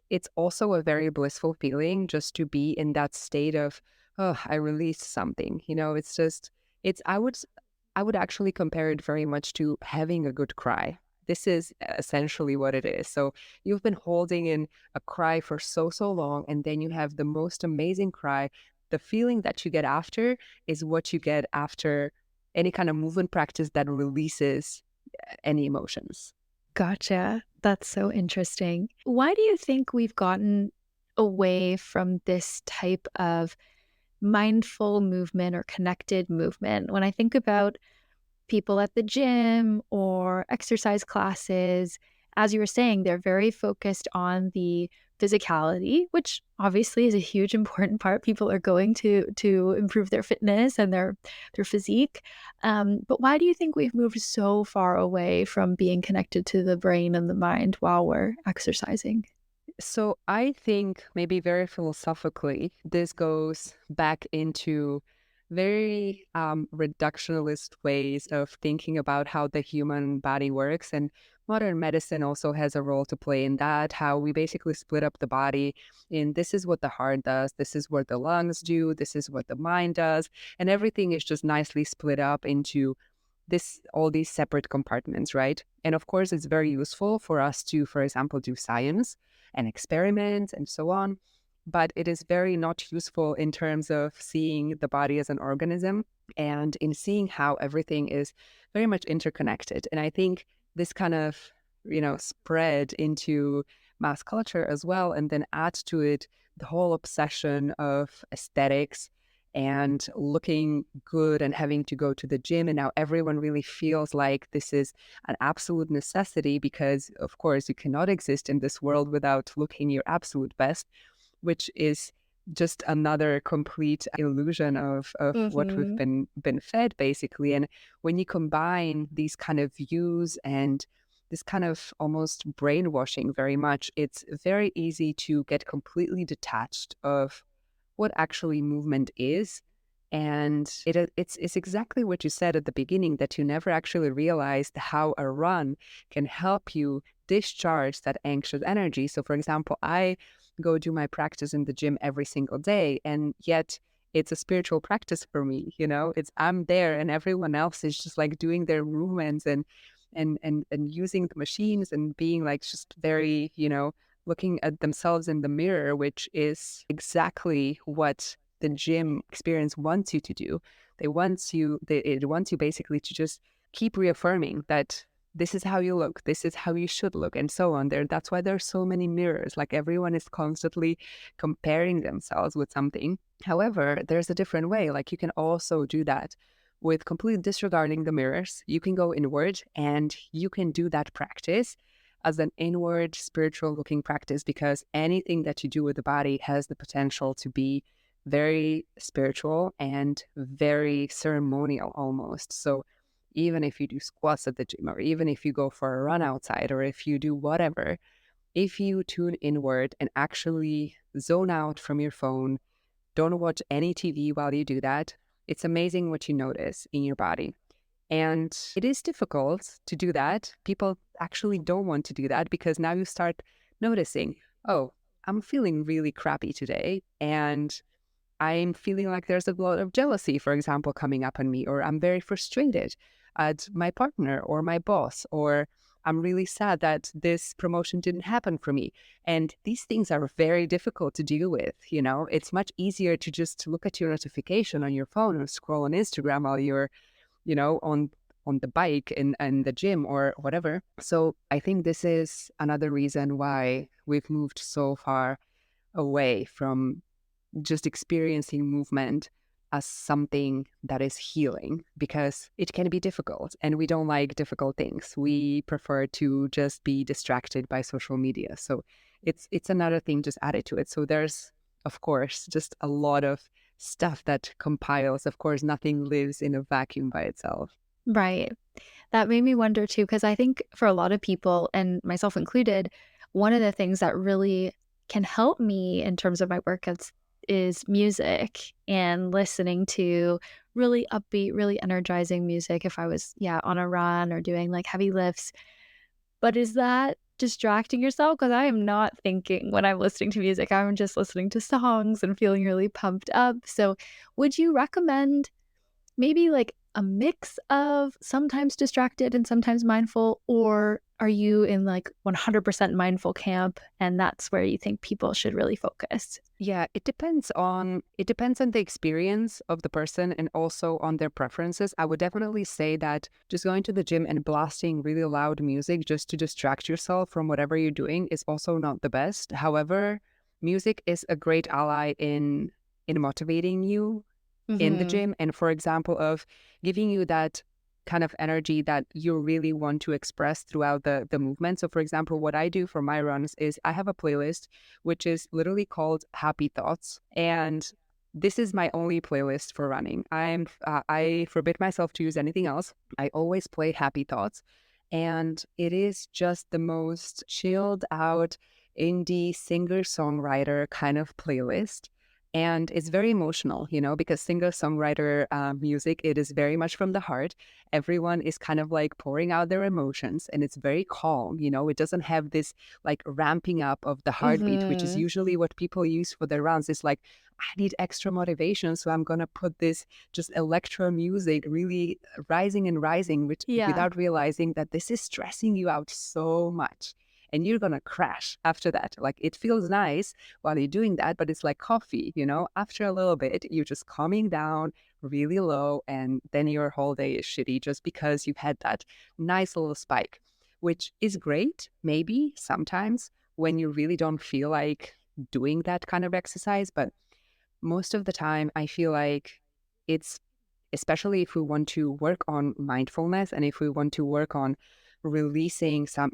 it's also a very blissful feeling just to be in that state of, oh, I released something. It's just, I would actually compare it very much to having a good cry. This is essentially what it is. So you've been holding in a cry for so, so long, and then you have the most amazing cry. The feeling that you get after is what you get after any kind of movement practice that releases any emotions. Gotcha. That's so interesting. Why do you think we've gotten away from this type of mindful movement or connected movement? When I think about people at the gym or exercise classes, as you were saying, they're very focused on the physicality, which obviously is a huge important part. People are going to improve their fitness and their physique. But why do you think we've moved so far away from being connected to the brain and the mind while we're exercising? So I think maybe very philosophically, this goes back into very reductionist ways of thinking about how the human body works. And modern medicine also has a role to play in that, how we basically split up the body in this is what the heart does, this is what the lungs do, this is what the mind does. And everything is just nicely split up into all these separate compartments, right? And of course, it's very useful for us to, for example, do science and experiments and so on. But it is very not useful in terms of seeing the body as an organism and in seeing how everything is very much interconnected. And I think this kind of, spread into mass culture as well, and then add to it the whole obsession of aesthetics and looking good and having to go to the gym. And now everyone really feels like this is an absolute necessity because, of course, you cannot exist in this world without looking your absolute best, which is just another complete illusion of what we've Mhm. been fed, basically. And when you combine these kind of views and this kind of almost brainwashing very much, it's very easy to get completely detached of what actually movement is. And it's exactly what you said at the beginning, that you never actually realized how a run can help you discharge that anxious energy. So, for example, I go do my practice in the gym every single day, and yet it's a spiritual practice for me. It's I'm there, and everyone else is just like doing their movements and using the machines and being like just very, looking at themselves in the mirror, which is exactly what the gym experience wants you to do. It wants you basically to just keep reaffirming that this is how you look, this is how you should look, and so on. That's why there's so many mirrors. Like everyone is constantly comparing themselves with something. However, there's a different way. Like you can also do that with completely disregarding the mirrors. You can go inward and you can do that practice as an inward spiritual looking practice, because anything that you do with the body has the potential to be very spiritual and very ceremonial almost. So even if you do squats at the gym, or even if you go for a run outside, or if you do whatever, if you tune inward and actually zone out from your phone, don't watch any TV while you do that, it's amazing what you notice in your body. And it is difficult to do that. People actually don't want to do that because now you start noticing, oh, I'm feeling really crappy today. And I'm feeling like there's a lot of jealousy, for example, coming up on me, or I'm very frustrated at my partner or my boss, or I'm really sad that this promotion didn't happen for me. And these things are very difficult to deal with. It's much easier to just look at your notification on your phone or scroll on Instagram while you're, on the bike and the gym or whatever. So I think this is another reason why we've moved so far away from just experiencing movement as something that is healing, because it can be difficult and we don't like difficult things. We prefer to just be distracted by social media. So it's another thing just added to it. So there's, of course, just a lot of stuff that compiles. Of course, nothing lives in a vacuum by itself. Right. That made me wonder too, because I think for a lot of people, and myself included, one of the things that really can help me in terms of my workouts is music and listening to really upbeat, really energizing music if I was, yeah, on a run or doing like heavy lifts. But is that distracting yourself? Because I am not thinking when I'm listening to music, I'm just listening to songs and feeling really pumped up. So, would you recommend maybe like a mix of sometimes distracted and sometimes mindful, or are you in like 100% mindful camp and that's where you think people should really focus? Yeah, it depends on the experience of the person and also on their preferences. I would definitely say that just going to the gym and blasting really loud music just to distract yourself from whatever you're doing is also not the best. However, music is a great ally in motivating you in the Mhm. gym, and for example of giving you that kind of energy that you really want to express throughout the movement. So for example, what I do for my runs is I have a playlist which is literally called Happy Thoughts, and this is my only playlist for running. I forbid myself to use anything else. I always play Happy Thoughts, and it is just the most chilled out indie singer-songwriter kind of playlist. And it's very emotional, because singer-songwriter music, it is very much from the heart. Everyone is kind of like pouring out their emotions, and it's very calm. It doesn't have this like ramping up of the heartbeat, which is Mhm. usually what people use for their runs. It's like, I need extra motivation, so I'm going to put this just electro music really rising and rising, which Yeah. without realizing that this is stressing you out so much. And you're going to crash after that. Like it feels nice while you're doing that, but it's like coffee, after a little bit, you're just calming down really low, and then your whole day is shitty just because you had that nice little spike, which is great, maybe sometimes when you really don't feel like doing that kind of exercise. But most of the time I feel like it's, especially if we want to work on mindfulness and if we want to work on releasing some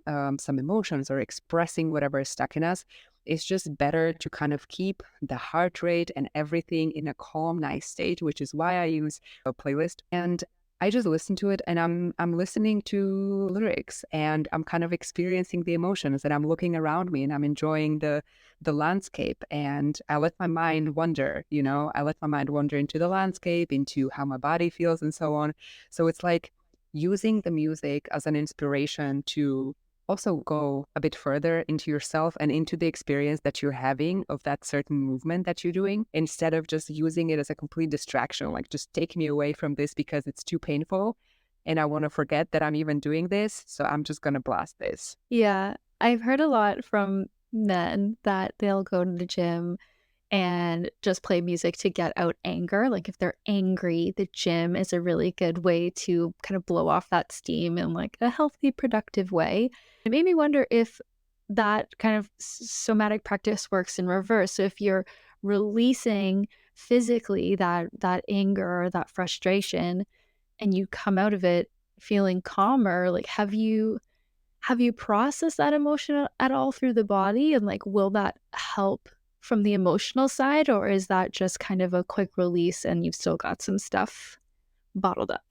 emotions or expressing whatever is stuck in us, it's just better to kind of keep the heart rate and everything in a calm, nice state, which is why I use a playlist. And I just listen to it, and I'm listening to lyrics, and I'm kind of experiencing the emotions, and I'm looking around me and I'm enjoying the landscape, and I let my mind wander, I let my mind wander into the landscape, into how my body feels and so on. So it's like using the music as an inspiration to also go a bit further into yourself and into the experience that you're having of that certain movement that you're doing, instead of just using it as a complete distraction, like just take me away from this because it's too painful and I want to forget that I'm even doing this. So I'm just going to blast this. Yeah, I've heard a lot from men that they'll go to the gym and just play music to get out anger. Like if they're angry, the gym is a really good way to kind of blow off that steam in like a healthy, productive way. It made me wonder if that kind of somatic practice works in reverse. So if you're releasing physically that anger or that frustration and you come out of it feeling calmer, like have you processed that emotion at all through the body? And, like, will that help from the emotional side, or is that just kind of a quick release and you've still got some stuff bottled up?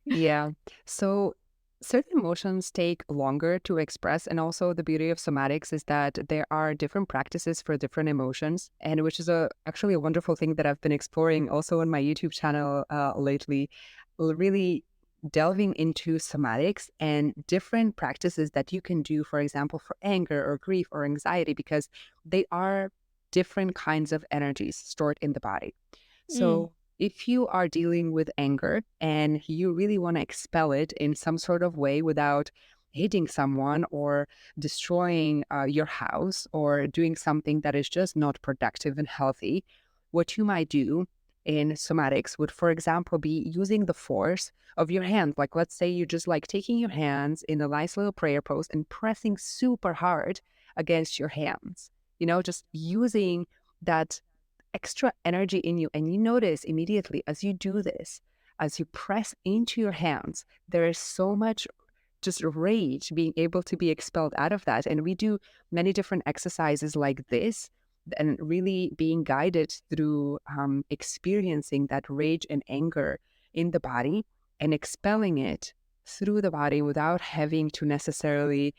Yeah. So certain emotions take longer to express. And also the beauty of somatics is that there are different practices for different emotions, and which is actually a wonderful thing that I've been exploring also on my YouTube channel lately, really delving into somatics and different practices that you can do, for example, for anger or grief or anxiety, because they are different kinds of energies stored in the body. Mm, So if you are dealing with anger and you really want to expel it in some sort of way without hitting someone or destroying your house or doing something that is just not productive and healthy, what you might do in somatics would, for example, be using the force of your hands. Like, let's say you're just like taking your hands in a nice little prayer pose and pressing super hard against your hands, just using that extra energy in you. And you notice immediately as you do this, as you press into your hands, there is so much just rage being able to be expelled out of that. And we do many different exercises like this, and really being guided through experiencing that rage and anger in the body and expelling it through the body without having to necessarily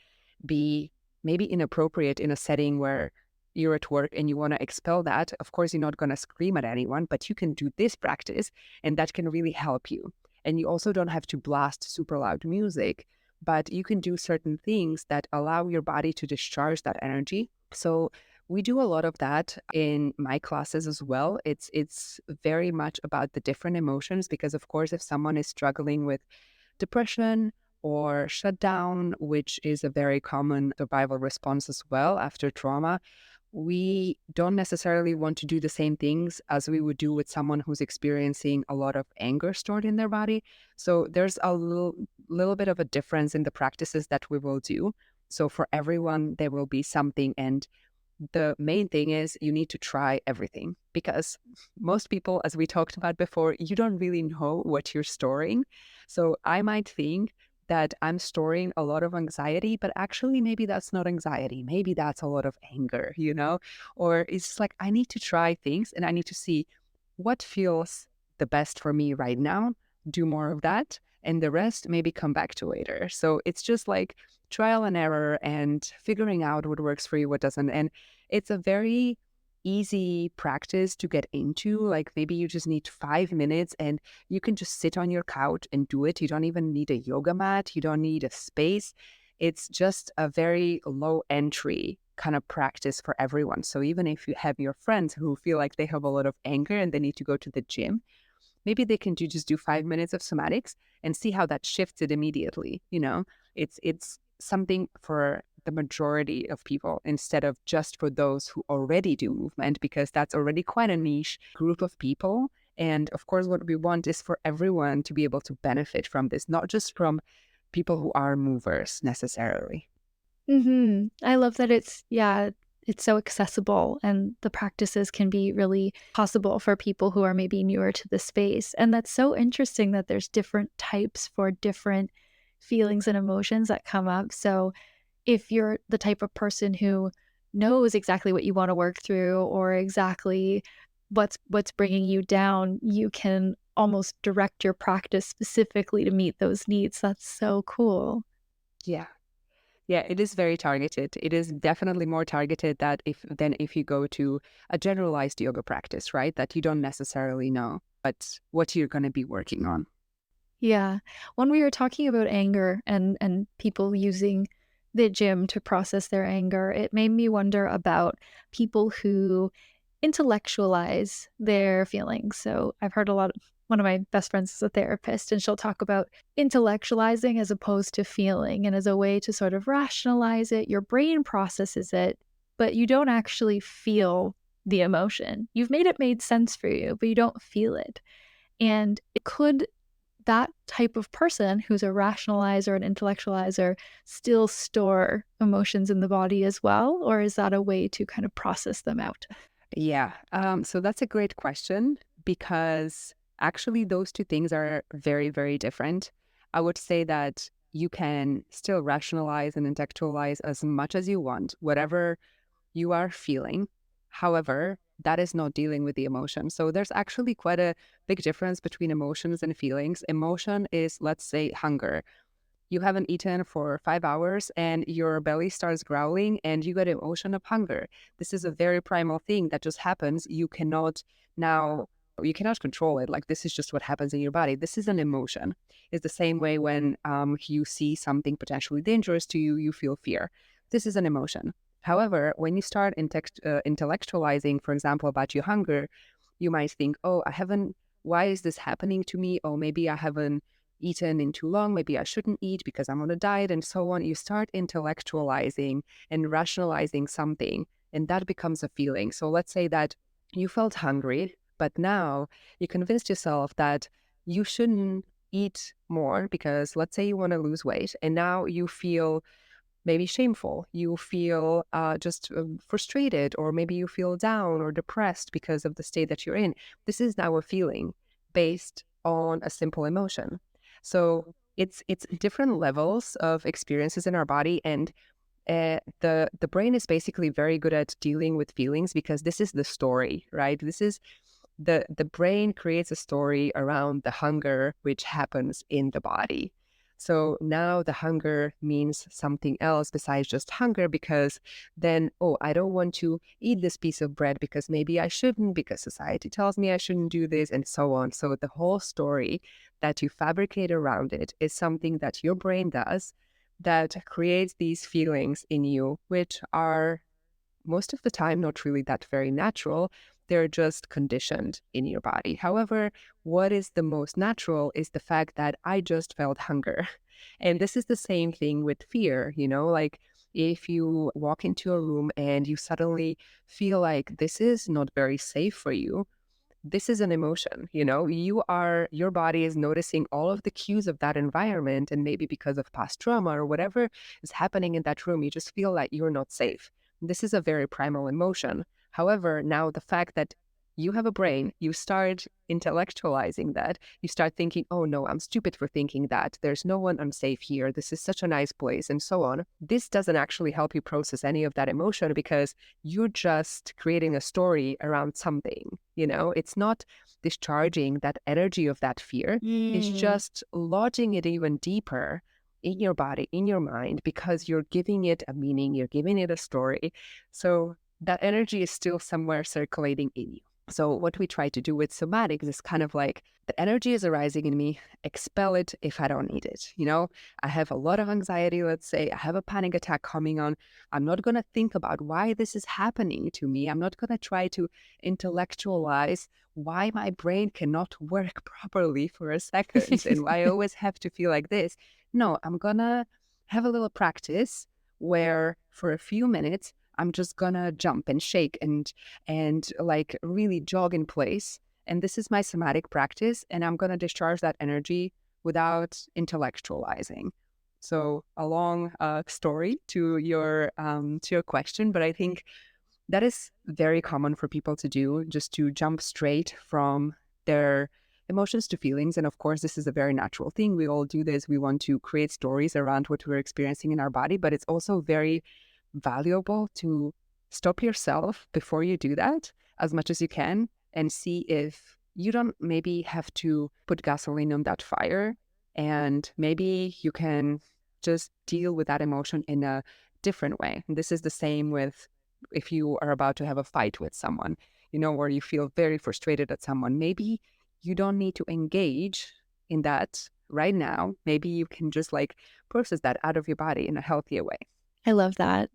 be maybe inappropriate in a setting where you're at work and you want to expel that. Of course, you're not going to scream at anyone, but you can do this practice and that can really help you. And you also don't have to blast super loud music, but you can do certain things that allow your body to discharge that energy. So we do a lot of that in my classes as well. It's very much about the different emotions, because of course, if someone is struggling with depression or shutdown, which is a very common survival response as well after trauma, we don't necessarily want to do the same things as we would do with someone who's experiencing a lot of anger stored in their body. So there's a little bit of a difference in the practices that we will do. So for everyone, there will be something. And the main thing is you need to try everything, because most people, as we talked about before, you don't really know what you're storing. So I might think that I'm storing a lot of anxiety, but actually maybe that's not anxiety. Maybe that's a lot of anger, or it's just like I need to try things and I need to see what feels the best for me right now, do more of that, and the rest maybe come back to later. So it's just like trial and error and figuring out what works for you, what doesn't. And it's a very easy practice to get into. Like maybe you just need 5 minutes and you can just sit on your couch and do it. You don't even need a yoga mat. You don't need a space. It's just a very low entry kind of practice for everyone. So even if you have your friends who feel like they have a lot of anger and they need to go to the gym, maybe they can just do 5 minutes of somatics and see how that shifts it immediately. It's something for the majority of people instead of just for those who already do movement, because that's already quite a niche group of people. And of course, what we want is for everyone to be able to benefit from this, not just from people who are movers necessarily. mhm. I love that it's yeah, it's so accessible and the practices can be really possible for people who are maybe newer to the space. And that's so interesting that there's different types for different feelings and emotions that come up. So if you're the type of person who knows exactly what you want to work through or exactly what's bringing you down, you can almost direct your practice specifically to meet those needs. That's so cool. Yeah. Yeah, it is very targeted. It is definitely more targeted that if you go to a generalized yoga practice, right? That you don't necessarily know what you're going to be working on. Yeah. When we were talking about anger and people using the gym to process their anger, it made me wonder about people who intellectualize their feelings. So I've heard a lot of one of my best friends is a therapist, and she'll talk about intellectualizing as opposed to feeling, and as a way to sort of rationalize it. Your brain processes it, but you don't actually feel the emotion. You've made sense for you, but you don't feel it. And it could that type of person who's a rationalizer and intellectualizer still store emotions in the body as well? Or is that a way to kind of process them out? Yeah. So that's a great question because actually those two things are very, very different. I would say that you can still rationalize and intellectualize as much as you want, whatever you are feeling. However, that is not dealing with the emotion. So there's actually quite a big difference between emotions and feelings. Emotion is, let's say, hunger. You haven't eaten for 5 hours and your belly starts growling and you get an emotion of hunger. This is a very primal thing that just happens. Now, you cannot control it. Like this is just what happens in your body. This is an emotion. It's the same way when you see something potentially dangerous to you, you feel fear. This is an emotion. However, when you start intellectualizing, for example, about your hunger, you might think, oh, why is this happening to me? Oh, maybe I haven't eaten in too long, maybe I shouldn't eat because I'm on a diet and so on. You start intellectualizing and rationalizing something, and that becomes a feeling. So let's say that you felt hungry, but now you convinced yourself that you shouldn't eat more because let's say you want to lose weight, and now you feel maybe shameful. You feel just frustrated, or maybe you feel down or depressed because of the state that you're in. This is now a feeling based on a simple emotion. So it's different levels of experiences in our body, and the brain is basically very good at dealing with feelings because this is the story, right? This is the brain creates a story around the hunger which happens in the body. So now the hunger means something else besides just hunger because then, oh, I don't want to eat this piece of bread because maybe I shouldn't, because society tells me I shouldn't do this, and so on. So the whole story that you fabricate around it is something that your brain does that creates these feelings in you, which are most of the time not really that very natural. They're just conditioned in your body. However, what is the most natural is the fact that I just felt hunger. And this is the same thing with fear, like if you walk into a room and you suddenly feel like this is not very safe for you, this is an emotion. Your body is noticing all of the cues of that environment, and maybe because of past trauma or whatever is happening in that room, you just feel like you're not safe. This is a very primal emotion. However, now the fact that you have a brain, you start intellectualizing that. You start thinking, oh no, I'm stupid for thinking that. There's no one unsafe here. This is such a nice place, and so on. This doesn't actually help you process any of that emotion because you're just creating a story around something. It's not discharging that energy of that fear. It's Mm. just lodging it even deeper in your body, in your mind, because you're giving it a meaning, you're giving it a story. So that energy is still somewhere circulating in you. So what we try to do with somatics is kind of like the energy is arising in me, expel it if I don't need it. I have a lot of anxiety, let's say, I have a panic attack coming on. I'm not going to think about why this is happening to me. I'm not going to try to intellectualize why my brain cannot work properly for a second and why I always have to feel like this. No, I'm going to have a little practice where for a few minutes, I'm just gonna jump and shake and like really jog in place. And this is my somatic practice, and I'm gonna discharge that energy without intellectualizing. So a long story to your question, but I think That is very common for people to do, just to jump straight from their emotions to feelings. And of course, this is a very natural thing. We all do this. We want to create stories around what we're experiencing in our body, but it's also very valuable to stop yourself before you do that as much as you can and see if you don't maybe have to put gasoline on that fire. And maybe you can just deal with that emotion in a different way. And this is the same with if you are about to have a fight with someone, where you feel very frustrated at someone. Maybe you don't need to engage in that right now. Maybe you can just like process that out of your body in a healthier way. I love that.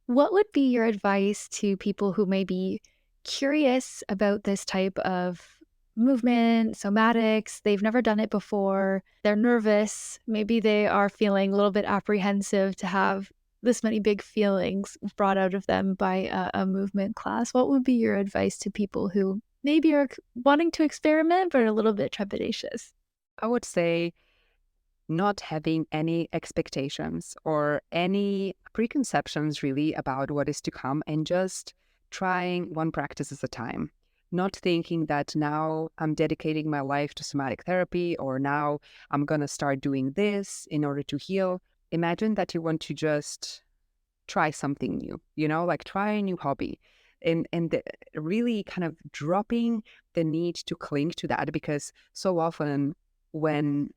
What would be your advice to people who may be curious about this type of movement, somatics? They've never done it before. They're nervous. Maybe they are feeling a little bit apprehensive to have this many big feelings brought out of them by a movement class. What would be your advice to people who maybe are wanting to experiment but are a little bit trepidatious? I would say not having any expectations or any preconceptions really about what is to come and just trying one practice at a time. Not thinking that now I'm dedicating my life to somatic therapy or now I'm going to start doing this in order to heal. Imagine that you want to just try something new, like try a new hobby and really kind of dropping the need to cling to that because so often when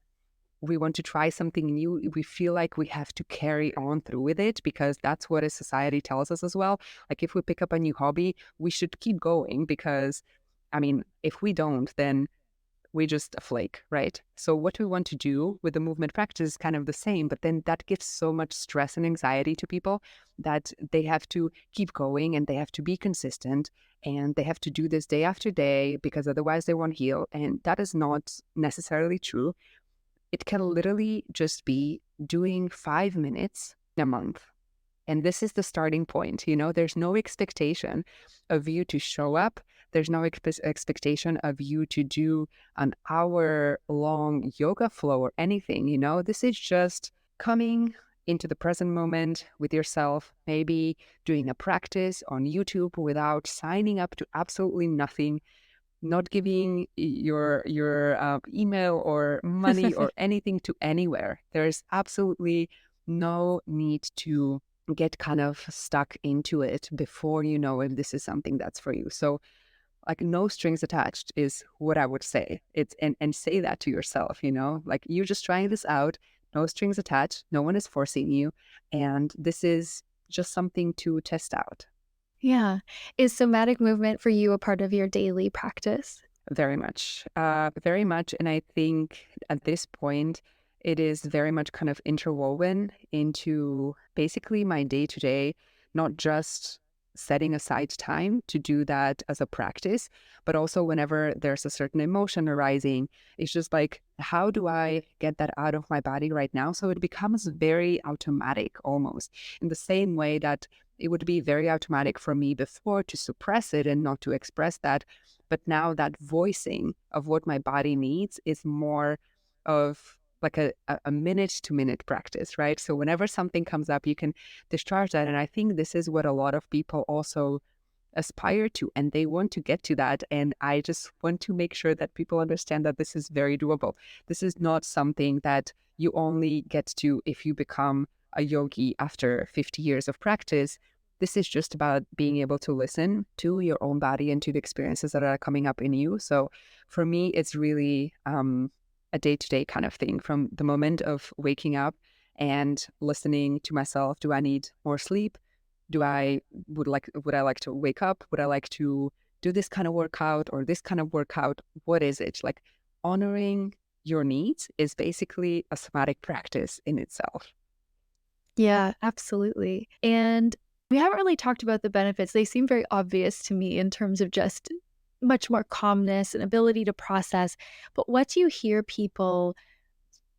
we want to try something new, we feel like we have to carry on through with it because that's what a society tells us as well. Like if we pick up a new hobby, we should keep going because, I mean, if we don't, then we just flake, right? So what we want to do with the movement practice is kind of the same, but then that gives so much stress and anxiety to people that they have to keep going and they have to be consistent and they have to do this day after day because otherwise they won't heal. And that is not necessarily true. It can literally just be doing 5 minutes a month. And this is the starting point. There's no expectation of you to show up. There's no expectation of you to do an hour long yoga flow or anything. This is just coming into the present moment with yourself, maybe doing a practice on YouTube without signing up to absolutely nothing, not giving your email or money or anything to anywhere. There's absolutely no need to get kind of stuck into it before you know if this is something that's for you. So like no strings attached is what I would say. It's and say that to yourself, like you're just trying this out, no strings attached, no one is forcing you, and this is just something to test out. Yeah. Is somatic movement for you a part of your daily practice? Very much. Very much. And I think at this point, it is very much kind of interwoven into basically my day to day, not just setting aside time to do that as a practice, but also whenever there's a certain emotion arising, it's just like, how do I get that out of my body right now? So it becomes very automatic almost in the same way that it would be very automatic for me before to suppress it and not to express that. But now that voicing of what my body needs is more of like a minute to minute practice, right? So whenever something comes up, you can discharge that. And I think this is what a lot of people also aspire to, and they want to get to that. And I just want to make sure that people understand that this is very doable. This is not something that you only get to if you become a yogi after 50 years of practice. This is just about being able to listen to your own body and to the experiences that are coming up in you. So for me, it's really a day-to-day kind of thing from the moment of waking up and listening to myself. Do I need more sleep? Would I like to wake up? Would I like to do this kind of workout or this kind of workout? What is it? Like honoring your needs is basically a somatic practice in itself. Yeah, absolutely. And we haven't really talked about the benefits. They seem very obvious to me in terms of just much more calmness and ability to process. But what do you hear people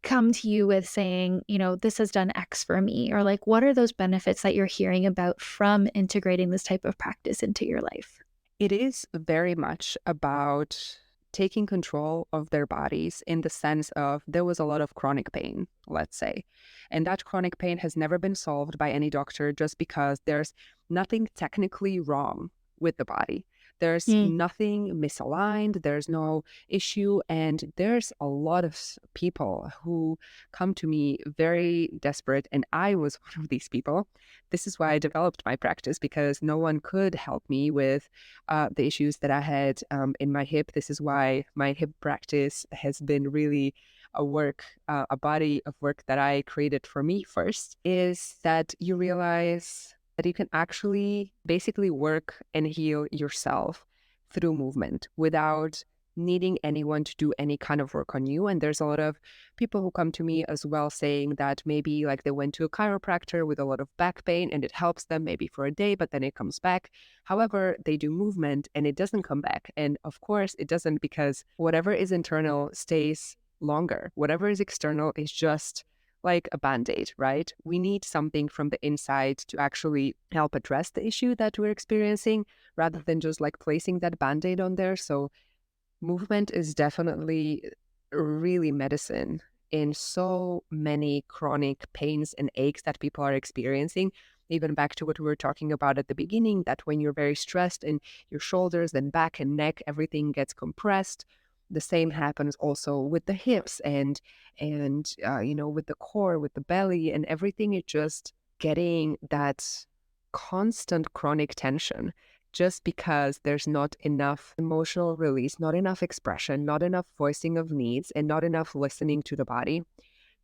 come to you with saying, this has done X for me? Or like, what are those benefits that you're hearing about from integrating this type of practice into your life? It is very much about taking control of their bodies in the sense of there was a lot of chronic pain, let's say. And that chronic pain has never been solved by any doctor just because there's nothing technically wrong with the body. There's Mm. nothing misaligned, there's no issue. And there's a lot of people who come to me very desperate. And I was one of these people. This is why I developed my practice, because no one could help me with the issues that I had in my hip. This is why my hip practice has been really a body of work that I created for me first, is that you realize that you can actually basically work and heal yourself through movement without needing anyone to do any kind of work on you. And there's a lot of people who come to me as well saying that maybe like they went to a chiropractor with a lot of back pain and it helps them maybe for a day, but then it comes back. However, they do movement and it doesn't come back. And of course it doesn't, because whatever is internal stays longer. Whatever is external is just like a band-aid, right? We need something from the inside to actually help address the issue that we're experiencing rather than just like placing that band-aid on there. So movement is definitely really medicine in so many chronic pains and aches that people are experiencing. Even back to what we were talking about at the beginning, that when you're very stressed in your shoulders, then back and neck, everything gets compressed. The same happens also with the hips and with the core, with the belly and everything. It's just getting that constant chronic tension just because there's not enough emotional release, not enough expression, not enough voicing of needs, and not enough listening to the body.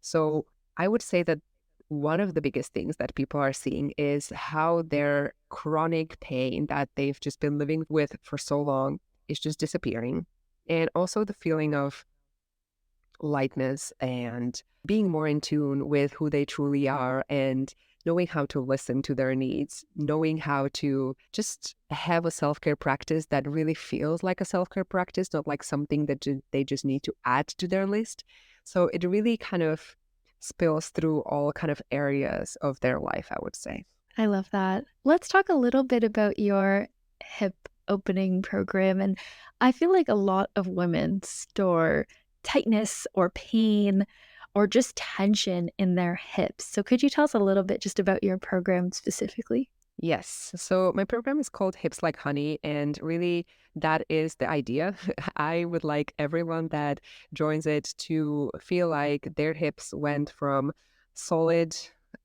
So I would say that one of the biggest things that people are seeing is how their chronic pain that they've just been living with for so long is just disappearing. And also the feeling of lightness and being more in tune with who they truly are and knowing how to listen to their needs, knowing how to just have a self-care practice that really feels like a self-care practice, not like something that they just need to add to their list. So it really kind of spills through all kind of areas of their life, I would say. I love that. Let's talk a little bit about your hip opening program. And I feel like a lot of women store tightness or pain or just tension in their hips. So could you tell us a little bit just about your program specifically? Yes. So my program is called Hips Like Honey, and really that is the idea. I would like everyone that joins it to feel like their hips went from solid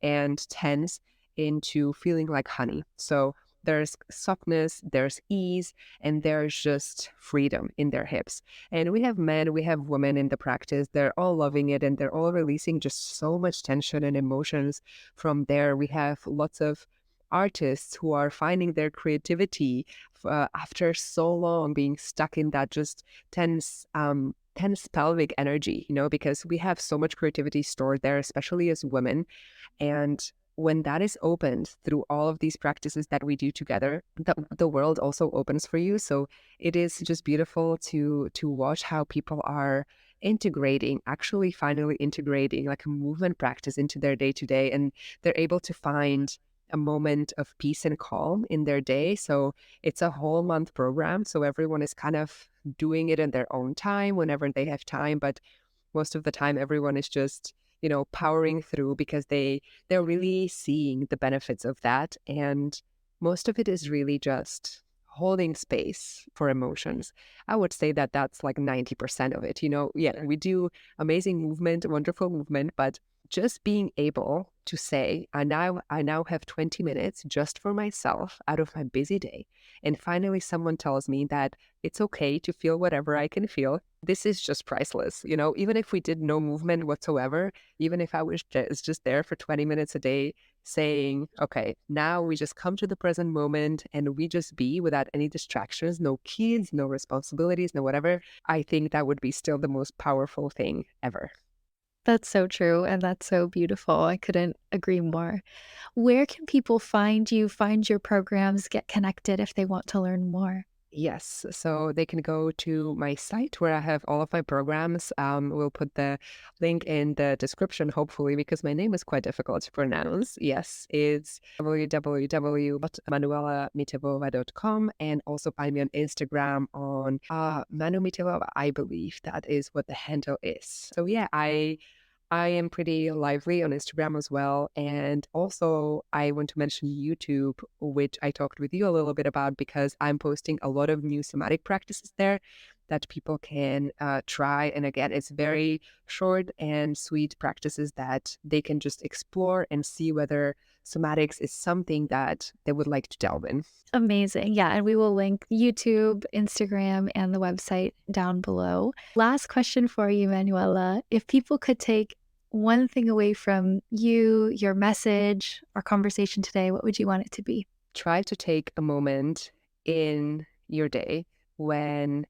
and tense into feeling like honey. So there's softness, there's ease, and there's just freedom in their hips. And we have men, we have women in the practice. They're all loving it and they're all releasing just so much tension and emotions from there. We have lots of artists who are finding their creativity after so long being stuck in that just tense pelvic energy, because we have so much creativity stored there, especially as women. And when that is opened through all of these practices that we do together, the world also opens for you. So it is just beautiful to watch how people are actually finally integrating like a movement practice into their day to day, and they're able to find a moment of peace and calm in their day. So it's a whole month program. So everyone is kind of doing it in their own time whenever they have time. But most of the time, everyone is just, powering through because they're really seeing the benefits of that. And most of it is really just holding space for emotions. I would say that that's like 90% of it. Yeah, we do amazing movement, wonderful movement, but just being able to say, I now have 20 minutes just for myself out of my busy day. And finally, someone tells me that it's okay to feel whatever I can feel. This is just priceless. Even if we did no movement whatsoever, even if I was just there for 20 minutes a day saying, okay, now we just come to the present moment and we just be without any distractions, no kids, no responsibilities, no whatever, I think that would be still the most powerful thing ever. That's so true, and that's so beautiful. I couldn't agree more. Where can people find you, find your programs, get connected if they want to learn more? Yes, so they can go to my site where I have all of my programs. We'll put the link in the description, hopefully, because my name is quite difficult to pronounce. Yes, it's www.manuelamitevova.com, and also find me on Instagram on Manu Mitevova. I believe that is what the handle is. So yeah, I am pretty lively on Instagram as well. And also, I want to mention YouTube, which I talked with you a little bit about because I'm posting a lot of new somatic practices there that people can try. And again, it's very short and sweet practices that they can just explore and see whether somatics is something that they would like to delve in. Amazing. Yeah, and we will link YouTube, Instagram, and the website down below. Last question for you, Manuela. If people could take one thing away from you, your message, our conversation today, what would you want it to be? Try to take a moment in your day when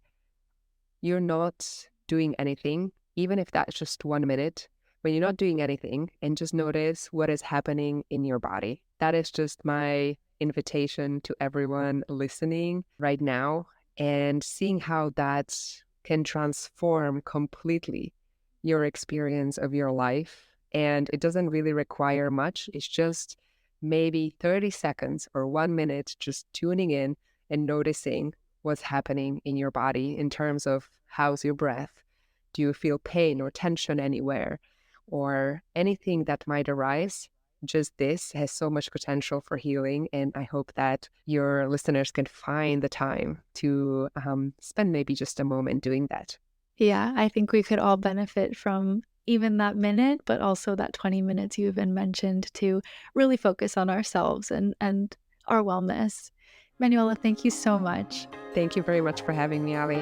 you're not doing anything, even if that's just 1 minute, when you're not doing anything, and just notice what is happening in your body. That is just my invitation to everyone listening right now and seeing how that can transform completely your experience of your life. And it doesn't really require much. It's just maybe 30 seconds or 1 minute just tuning in and noticing what's happening in your body in terms of how's your breath? Do you feel pain or tension anywhere or anything that might arise? Just this has so much potential for healing. And I hope that your listeners can find the time to spend maybe just a moment doing that. Yeah, I think we could all benefit from even that minute, but also that 20 minutes you even mentioned to really focus on ourselves and our wellness. Manuela, thank you so much. Thank you very much for having me, Ali.